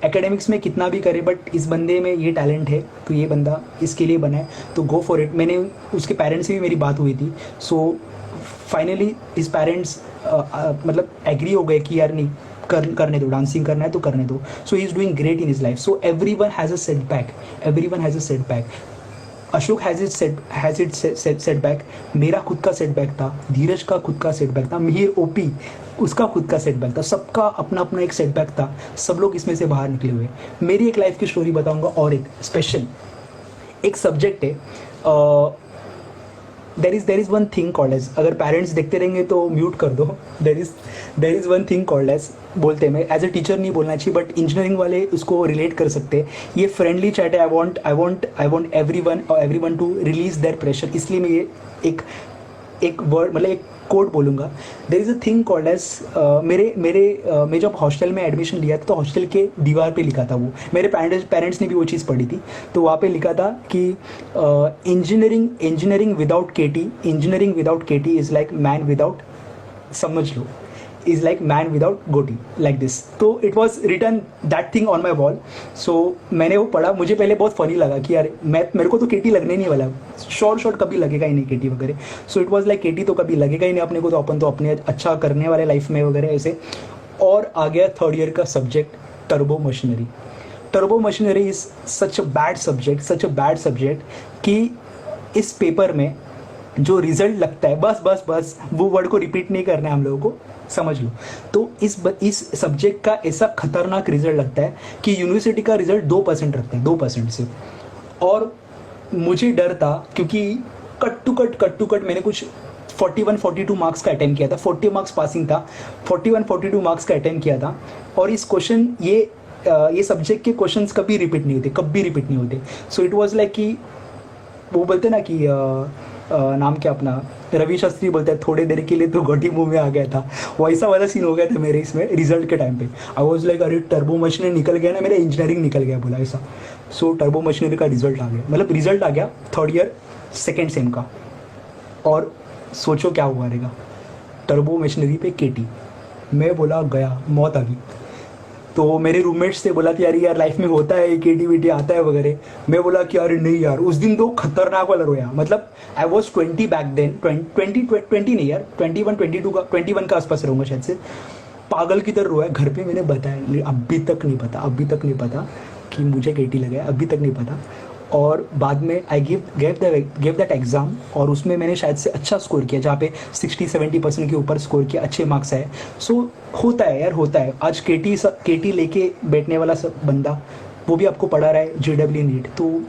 [SPEAKER 1] एकेडमिक्स में कितना भी करे बट इस बंदे में ये टैलेंट है, तो ये बंदा इसके लिए बना है, तो गो फॉर इट। मैंने उसके पेरेंट्स से भी मेरी बात हुई थी। सो फाइनली हिज पेरेंट्स मतलब एग्री हो गए कि यार नहीं करने दो, डांसिंग करना है तो करने दो। So he is doing great in his life. So everyone has a setback. Ashok has it setback, मेरा खुद का सेटबैक था, धीरज का खुद का सेटबैक था, मिहिर OP उसका खुद का सेटबैक था, सबका अपना अपना एक सेटबैक था। सब लोग इसमें से बाहर निकले हुए। मेरी एक लाइफ की स्टोरी बताऊंगा, और एक स्पेशल एक सब्जेक्ट है, there is one thing called age, अगर पेरेंट्स देखते रहेंगे तो म्यूट कर दो। There is one thing called age, बोलते हैं, मैं एज ए टीचर नहीं बोलना चाहिए बट इंजीनियरिंग वाले उसको रिलेट कर सकते हैं। ये फ्रेंडली चैट है। I want everyone to release their pressure, इसलिए मैं ये एक वर्ड मतलब एक कोड बोलूँगा। There is a thing called age, मैं जब हॉस्टल में एडमिशन लिया था तो हॉस्टल के दीवार पे लिखा था, वो मेरे पेरेंट्स ने भी वो चीज़ पढ़ी थी, तो वहाँ पे लिखा था कि engineering without KT is like man without, समझ लो, is like man without goatee, like this। तो it was written that thing on my wall। so मैंने वो पढ़ा, मुझे पहले बहुत फनी लगा कि यार मेरे को तो केटी लगने नहीं वाला, शॉर्ट कभी लगेगा ही नहीं केटी वगैरह। सो इट वाज लाइक केटी तो कभी लगेगा ही नहीं अपने को, तो अपन तो अपने अच्छा करने वाले लाइफ में वगैरह ऐसे। और आ गया 3rd ईयर का subject turbo machinery is such a bad subject कि इस पेपर में जो रिजल्ट लगता है, बस वो वर्ड को रिपीट नहीं करना है हम लोगों को, समझ लो। तो इस सब्जेक्ट का ऐसा खतरनाक रिजल्ट लगता है कि यूनिवर्सिटी का रिजल्ट 2% रखते हैं, 2% सिर्फ। और मुझे डर था क्योंकि कट टू कट मैंने कुछ 41-42 मार्क्स का अटेम्प्ट किया था, 40 मार्क्स पासिंग था, 41-42 मार्क्स का अटेम्प्ट किया था। और इस क्वेश्चन ये सब्जेक्ट के क्वेश्चंस कभी रिपीट नहीं होते। सो इट वाज लाइक कि वो बोलते ना कि नाम क्या अपना रवि शास्त्री बोलते हैं, थोड़े देर के लिए तो गोटी मुंह में आ गया था, वैसा वाला सीन हो गया था मेरे इसमें रिजल्ट के टाइम पे। आई वाज लाइक अरे टर्बो मशीनरी निकल गया ना, मेरा इंजीनियरिंग निकल गया बोला ऐसा। सो टर्बो मशीनरी का रिजल्ट आ गया, मतलब रिजल्ट आ गया 3rd ईयर 2nd सेम का। और सोचो क्या हुआ रहेगा, टर्बो मशीनरी पे केटी, मैं बोला गया, मौत आ गई। तो मेरे रूममेट्स से बोला कि यार लाइफ में होता है केटी वेटी आता है वगैरह। मैं बोला कि अरे नहीं यार, उस दिन तो खतरनाक वाला रोया, मतलब आई वॉज 20 बैक देन, 20 नहीं यार, 21 का आसपास रहूँगा शायद से। पागल की तरह रोया, घर पे मैंने बताया, अभी तक नहीं पता कि मुझे केटी लगा है, अभी तक नहीं पता। और बाद में आई गेव दैट एग्ज़ाम, और उसमें मैंने शायद से अच्छा स्कोर किया, जहाँ पे 60-70% के ऊपर स्कोर किया, अच्छे मार्क्स आए। सो होता है यार, होता है। आज केटी लेके बैठने वाला सब बंदा, वो भी आपको पढ़ा रहा है JEE नीट, तो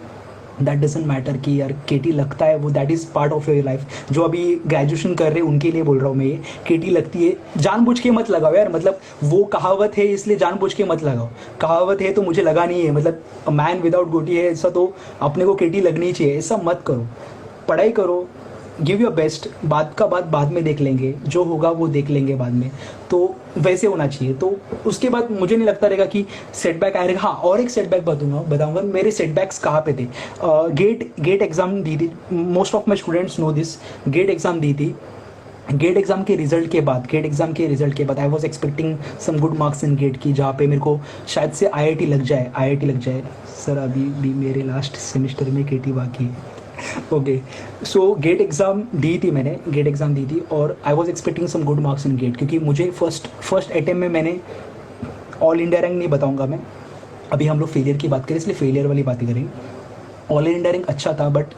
[SPEAKER 1] दैट डजेंट मैटर कि यार केटी लगता है वो, that is part of your life. जो अभी ग्रेजुएशन कर रहे हैं उनके लिए बोल रहा हूँ मैं, ये केटी लगती है जानबूझ के मत लगाओ यार, मतलब वो कहावत है इसलिए जानबूझ के मत लगाओ। कहावत है तो मुझे लगा नहीं है, मतलब मैन विदाउट गोटी है ऐसा, तो अपने को केटी लगनी चाहिए ऐसा मत करो। पढ़ाई करो, गिव योर बेस्ट, बात का बात बाद में देख लेंगे, जो होगा वो देख लेंगे बाद में, तो वैसे होना चाहिए। तो उसके बाद मुझे नहीं लगता रहेगा कि सेटबैक आएगा। हाँ, और एक सेटबैक बताऊंगा मेरे सेटबैक्स कहाँ पे थे। गेट एग्ज़ाम दी थी, most of my students know this. GATE exam दी थी, गेट एग्ज़ाम के रिजल्ट के बाद I was expecting some good marks in GATE की, जहाँ पे मेरे को शायद से आईआईटी लग जाए। सर अभी भी मेरे लास्ट सेमेस्टर में केटी बाकी है। ओके, सो गेट एग्ज़ाम दी थी और I was expecting some good marks in GATE, क्योंकि मुझे फर्स्ट अटेम्प्ट में मैंने ऑल इंडिया रैंक नहीं बताऊंगा मैं, अभी हम लोग फेलियर की बात करें इसलिए फेलियर वाली बातें करेंगे। ऑल इंडिया रैंक अच्छा था but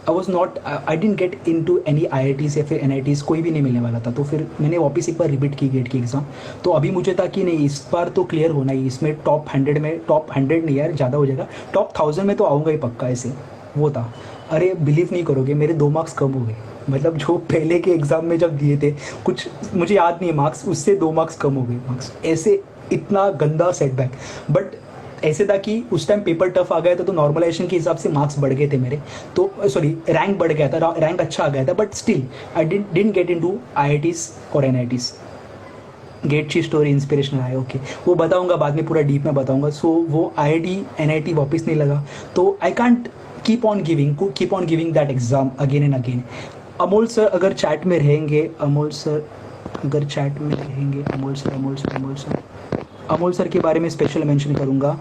[SPEAKER 1] I didn't get into any IITs या फिर NITs, कोई भी नहीं मिलने वाला था। तो फिर मैंने वापस एक बार रिपीट की गेट की एग्ज़ाम। तो अभी मुझे था कि नहीं, इस बार तो क्लियर होना ही, इसमें टॉप 100 नहीं यार ज़्यादा हो जाएगा, टॉप 1000 में तो आऊँगा ही पक्का, ऐसे वो था। अरे बिलीव नहीं करोगे, मेरे 2 मार्क्स कम हो गए, मतलब जो पहले के एग्ज़ाम में जब दिए थे, कुछ मुझे याद नहीं है मार्क्स, उससे 2 मार्क्स कम हो गए मार्क्स, ऐसे इतना गंदा सेटबैक। बट ऐसे था कि उस टाइम पेपर टफ आ गया था, तो नॉर्मलाइजेशन के हिसाब से मार्क्स बढ़ गए थे मेरे, तो सॉरी रैंक बढ़ गया था, रैंक अच्छा आ गया था, but still I didn't get into IITs और NITs। गेट की स्टोरी इंस्पिरेशनल है, ओके, वो बताऊंगा बाद में, पूरा डीप में बताऊंगा। सो वो IIT NIT वापस नहीं लगा, तो I can't keep on giving that exam again and again. Amol sir अगर चैट में रहेंगे, अमोल सर के बारे में स्पेशल मेंशन करूँगा।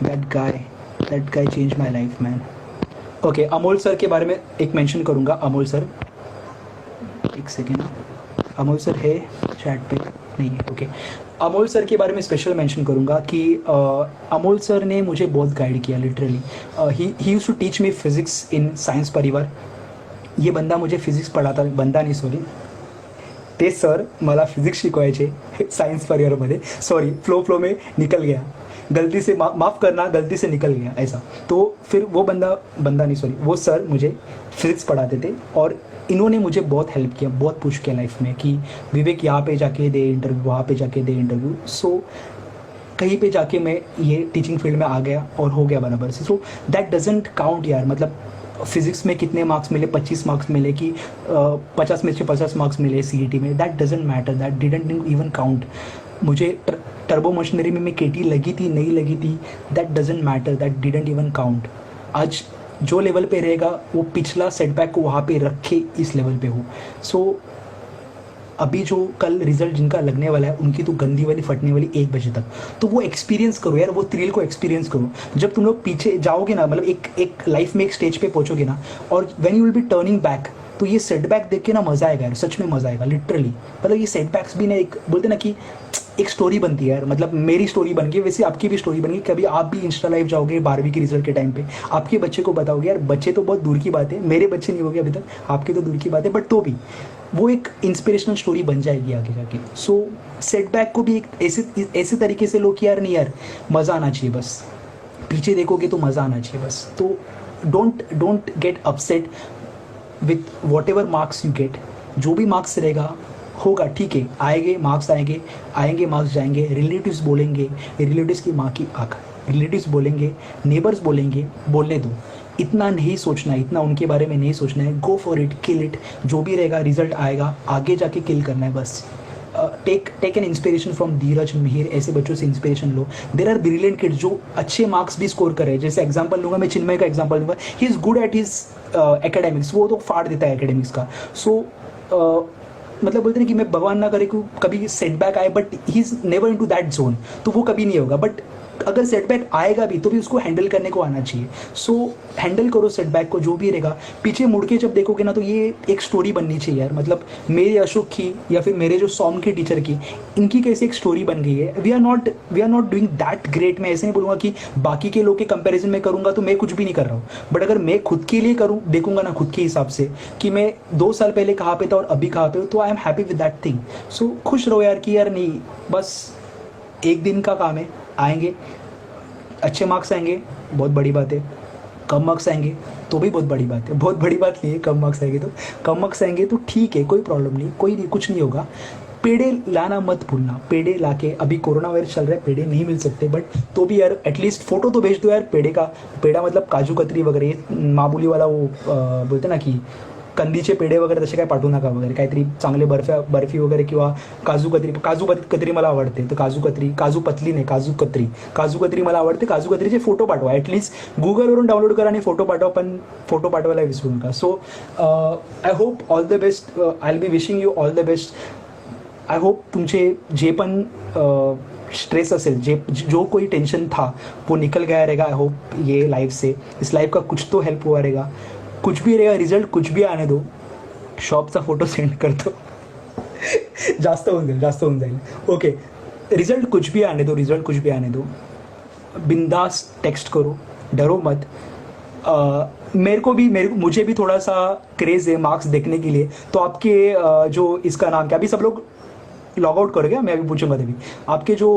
[SPEAKER 1] That guy change my life man. Okay, Amol sir के बारे में एक मेंशन करूँगा। अमोल सर, एक सेकेंड, अमोल सर है चैट पे? नहीं है, ओके। अमोल सर के बारे में स्पेशल मेंशन करूँगा कि अमोल सर ने मुझे बहुत गाइड किया literally. He used to teach me physics in science Parivar. ये बंदा मुझे फिजिक्स पढ़ाता, ते सर मला फिजिक्स शिकवायचे सायन्स परिवारमध्ये, सॉरी फ्लो में निकल गया, गलती से माफ़ करना, गलती से निकल गया ऐसा। तो फिर वो वो सर मुझे फिजिक्स पढ़ाते थे और इन्होंने मुझे बहुत हेल्प किया, बहुत पुश किया लाइफ में कि विवेक यहाँ पे जाके दे इंटरव्यू, वहाँ पे जाके दे इंटरव्यू। सो कहीं पे जाके मैं ये टीचिंग फील्ड में आ गया और हो गया बराबर से। सो दैट डजेंट काउंट यार, मतलब फिजिक्स में कितने मार्क्स मिले, 25 मार्क्स मिले कि 50 में से 50 मार्क्स मिले CET में, that doesn't matter, that didn't even count. मुझे टर्बो मशीनरी में मैं केटी लगी थी नहीं लगी थी, that doesn't matter, that didn't even count. आज जो लेवल पे रहेगा वो पिछला सेटबैक को वहाँ पे रख के इस लेवल पे हो। सो अभी जो कल रिजल्ट जिनका लगने वाला है उनकी तो गंदी वाली फटने वाली 1 बजे तक, तो वो एक्सपीरियंस करो यार, वो थ्रिल को एक्सपीरियंस करो। जब तुम लोग पीछे जाओगे ना, मतलब एक लाइफ में एक स्टेज पे पहुंचोगे ना, और when you will be turning back, तो ये सेटबैक देख के ना मज़ा आएगा यार, सच में मज़ा आएगा लिटरली। मतलब ये सेटबैक्स भी ना, एक बोलते ना कि एक स्टोरी बनती है यार, मतलब मेरी स्टोरी बन गई, वैसे आपकी भी स्टोरी बन गई। कभी आप भी इंस्टा लाइव जाओगे 12वीं के रिजल्ट के टाइम पे, आपके बच्चे को बताओगे यार, बच्चे तो बहुत दूर की बात है, मेरे बच्चे नहीं हो गए अभी तक, आपके तो दूर की बात है, बट तो भी वो एक इंस्पिरेशनल स्टोरी बन जाएगी आगे जाके। सो सेटबैक को भी एक ऐसे तरीके से लो कि यार नहीं यार, मज़ा आना चाहिए, बस पीछे देखोगे तो मज़ा आना चाहिए बस। तो don't get upset with what ever marks you get, जो भी मार्क्स रहेगा होगा ठीक है, आएंगे मार्क्स जाएंगे, रिलेटिव्स बोलेंगे, रिलेटिव्स की माँ की आँख, रिलेटिव्स बोलेंगे, नेबर्स बोलेंगे, बोलने दो, इतना नहीं सोचना है, इतना उनके बारे में नहीं सोचना है। गो फॉर इट, किल इट, जो भी रहेगा रिजल्ट आएगा, आगे जाके किल करना है बस। Take an inspiration from Dhiraj, Mihir, ऐसे बच्चों से इंस्पिरेशन लो। देर आर ब्रिलियंट किड्स जो अच्छे मार्क्स भी स्कोर कर रहे हैं। जैसे एग्जांपल लूँगा मैं, चिन्मय का एग्जांपल लूँगा, he is good at his academics, वो तो फाड़ देता है एकेडमिक्स का। सो मतलब बोलते हैं कि मैं भगवान ना करे कि कभी सेटबैक आए, but he is never into that zone, तो वो कभी नहीं होगा। बट अगर सेटबैक आएगा भी तो भी उसको हैंडल करने को आना चाहिए। सो हैंडल करो सेटबैक को, जो भी रहेगा। पीछे मुड़ के जब देखोगे ना, तो ये एक स्टोरी बननी चाहिए यार, मतलब मेरे अशोक की या फिर मेरे जो सॉन्ग के टीचर की, इनकी कैसे एक स्टोरी बन गई है। We are not doing that great. मैं ऐसे नहीं बोलूँगा कि बाकी के लोग के कंपेरिजन में करूँगा तो मैं कुछ भी नहीं कर रहा हूँ, बट अगर मैं खुद के लिए करूँ, देखूंगा ना खुद के हिसाब से कि मैं 2 साल पहले कहाँ पे था और अभी कहाँ पे हूँ, तो I am happy with that thing. So खुश रहो यार कि यार नहीं, बस एक दिन का काम है, आएंगे अच्छे मार्क्स आएंगे, बहुत बड़ी बात है। कम मार्क्स आएंगे तो भी बहुत बड़ी बात है, बहुत बड़ी बात नहीं है। कम मार्क्स आएंगे तो, कम मार्क्स आएंगे तो ठीक है, कोई प्रॉब्लम नहीं, कोई नहीं, कुछ नहीं होगा। पेड़े लाना मत भूलना, पेड़े लाके, अभी कोरोना वायरस चल रहा है, पेड़े नहीं मिल सकते, बट तो भी यार एटलीस्ट फोटो तो भेज दो यार पेड़े का। पेड़ा मतलब काजू कतरी वगैरे, मामुली वाला वो बोलते ना की कंदीचे पेढे वगैरे तसे काय पाठवू नका वगैरे, काहीतरी चांगले बर्फी वगैरे किंवा काजू कतरी मला आवडते, तर काजू पतली नाही, काजू कतरी मला आवडते, काजू कतरीचे फोटो पाठवा, ॲटलीस्ट गुगलवरून डाउनलोड करा आणि फोटो पाठवा, पण फोटो पाठवायला विसरू नका. So I hope all the best, I will be wishing you all the best. I hope तुमचे जे पण स्ट्रेस असेल, जो कोई टेंशन था वो निकल गया रहेगा. आई होप ये लाइफ से, इस लाइफ का कुछ तो हेल्प हुआ रहेगा, कुछ भी रहेगा, रिजल्ट कुछ भी आने दो, शॉपचा फोटो सेंड कर दो. जास्त होऊन जाईल. ओके, रिजल्ट कुछ भी आने दो, बिंदास टेक्स्ट करो, डरो मत. मुझे भी थोड़ा सा क्रेज़ है मार्क्स देखने के लिए, तो आपके जो इसका नाम क्या, अभी सब लोग लॉग आउट करोगे, मैं अभी पूछूंगा तभी. आपके जो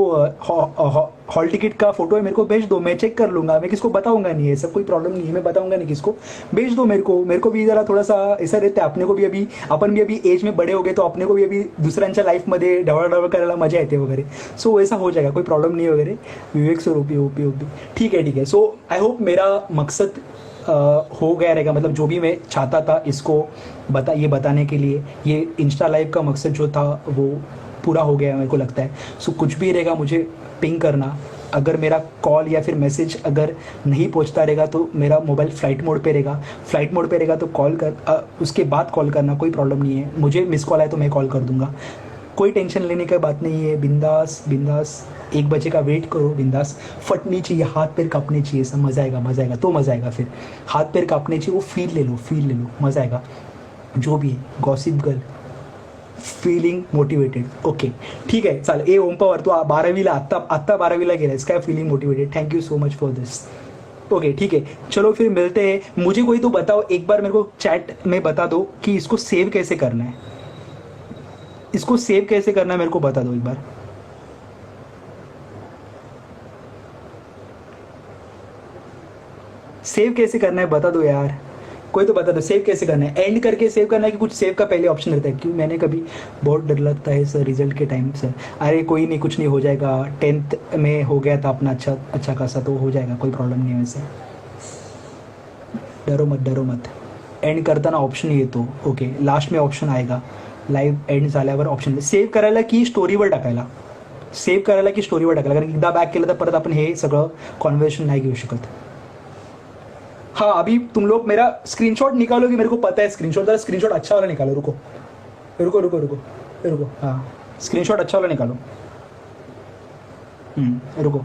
[SPEAKER 1] हॉल टिकट का फोटो है मेरे को भेज दो, मैं चेक कर लूँगा, मैं किसको बताऊंगा नहीं है, सब कोई प्रॉब्लम नहीं है, मैं बताऊंगा नहीं किसको. भेज दो मेरे को भी जरा थोड़ा सा ऐसा रहता है, आपण भी अभी एज में बड़े हो गए, तो अपने को भी अभी दुसऱ्यांच्या लाईफमध्ये ढवळढवळ करायला मजा येते वगैरे. सो वैसा हो जाएगा, कोई प्रॉब्लम नहीं वगैरे. विवेक सर ओपी, ठीक है. सो आई होप मेरा मकसद हो गया रहेगा, मतलब जो भी मैं चाहता था इसको ये बताने के लिए, ये इंस्टा लाइव का मकसद जो था वो पूरा हो गया मेरे को लगता है. सो कुछ भी रहेगा मुझे पिंग करना. अगर मेरा कॉल या फिर मैसेज अगर नहीं पहुंचता रहेगा तो मेरा मोबाइल फ्लाइट मोड पे रहेगा, तो कॉल कर, उसके बाद कॉल करना, कोई प्रॉब्लम नहीं है. मुझे मिस कॉल आए तो मैं कॉल कर दूंगा, कोई टेंशन लेने की बात नहीं है. बिंदास 1 बजे का वेट करो, बिंदास. फटनी चाहिए, हाथ पैर कांपने चाहिए, सब मज़ा आएगा. फिर हाथ पैर कांपने चाहिए, वो फील ले लो, मज़ा आएगा. जो भी है, gossip girl feeling motivated. Okay, ठीक आहे, चाल. ओम पवार, तू 12वीला आत्ता 12वीला गेलायस काय, feeling motivated. Thank you so much for this. Okay, ठीक है, चलो फिर मिलते हैं. मुझे कोई तो बताओ, एक बार मेरे को चैट में बता दो कि इसको सेव कैसे करना है, मेरे को बता दो एक बार. सेव कैसे करना है बता दो यार, कोई तो बता दो. सेव कैसे करना है, एंड करके सेव करना है कि कुछ सेव का पहले ऑप्शन रहता है? क्यों, मैंने कभी बहुत डर लगता है सर रिजल्ट के टाइम सर. अरे कोई नहीं, कुछ नहीं, हो जाएगा. 10th में हो गया था अपना अच्छा खासा, तो हो जाएगा, कोई प्रॉब्लम नहीं है वैसे. डरो मत. एंड करताना ऑप्शन येतो. ओके, लास्ट में ऑप्शन आएगा, लाईव्ह एंड झाल्यावर ऑप्शन. सेव्ह करायला की स्टोरीवर टाकायला, कारण एकदा बॅक केलं तर परत आपण हे सगळं कॉन्व्हर्सेशन नाही घेऊ शकत. हाँ, अभी तुम लोग मेरा स्क्रीनशॉट निकालोगे, मेरे को पता है स्क्रीनशॉट अच्छा वाला निकालो. रुको. हाँ, स्क्रीनशॉट अच्छा वाला निकालो. रुको.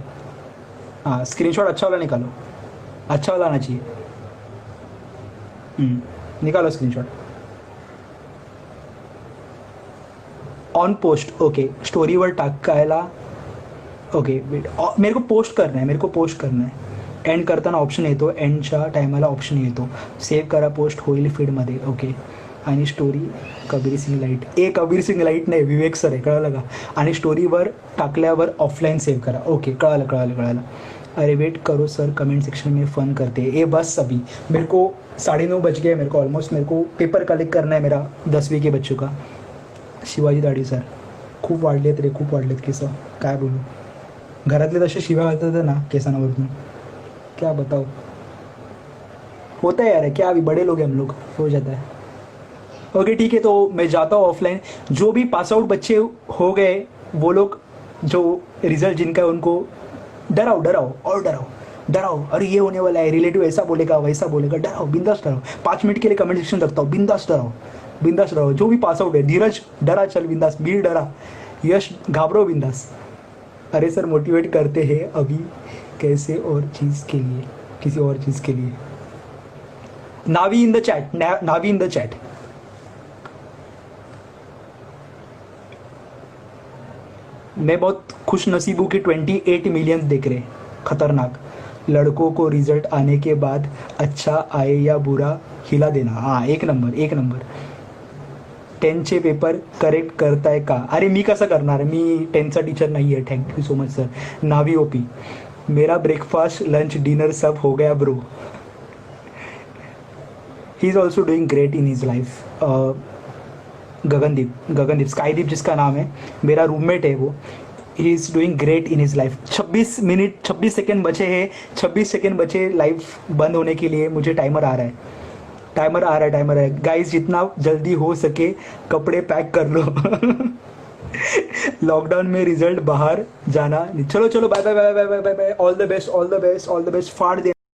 [SPEAKER 1] हाँ, स्क्रीनशॉट अच्छा वाला निकालो, अच्छा वाला आना चाहिए. निकालो स्क्रीनशॉट. On post. ओके, स्टोरीवर टाकायला. ओके, वेट, मेरे को पोस्ट करना है. एंड करताना ऑप्शन येतो, एंडच्या टायमाला ऑप्शन येतो, सेव्ह करा, पोस्ट होईल फीडमध्ये. ओके, आणि स्टोरी कबीर सिंग लाईट नाही, विवेक सर आहे, कळलं का. आणि स्टोरीवर टाकल्यावर ऑफलाईन सेव्ह करा. ओके, कळालं. अरे वेट करो सर, कमेंट सेक्शन में फन करते हैं. बस अभी मेरे को 9:30 बज गए, मेरे को ऑलमोस्ट. मेरे को पेपर कलेक्ट करना है मेरा 10वीं के बच्चों का. शिवाजी दाढी सर, खूप वाढलेत केस, काय बोलू. घरातले तसे शिव्या घालतात ना केसांवरतून, क्या बताओ. होता है यार, क्या अभी बड़े लोग हैं हम लोग, हो जाता है. ओके, ठीक है, तो मैं जाता हूँ ऑफलाइन. जो भी पास आउट बच्चे हो गए, वो लोग जो रिजल्ट जिनका है उनको डराओ. अरे ये होने वाला है, रिलेटिव ऐसा बोलेगा वैसा बोलेगा, डराओ, बिंदास डराओ. 5 मिनट के लिए कमेंट सेक्शन रखता हूँ, बिंदास डराओ. जो भी पास आउट है, धीरज डरा, चल बिंदास, वीर डरा, यश घाबरो, बिंदास. अरे सर मोटिवेट करते हैं अभी किसी और चीज़ के लिए. नावी इन द चैट. मैं बहुत खुश नसीब हूँ कि 28 मिलियन देख रहे. खतरनाक. लड़कों को रिजल्ट आने के बाद अच्छा आए या बुरा हिला देना. हाँ, एक नंबर. 10चे पेपर करेक्ट करताय का? अरे मी कसं करणार, मी 10चा टीचर नाही आहे. Thank you so much sir. नावी ओपी. मेरा ब्रेकफास्ट लंच डिनर सब हो गया bro. He is also doing great in his life. Gagandeep Skydeep जिसका नाम है, मेरा रूममेट है वो। He is doing great in his life. 26 second बचे हैं, 26 सेकेंड बचे लाइव बंद होने के लिए। मुझे टाइमर आ रहा है गाइस, जितना जल्दी हो सके कपड़े पैक कर लो। लॉकडाउन में रिजल्ट बाहर जाना। चलो bye bye, all the best, फाड़ दे।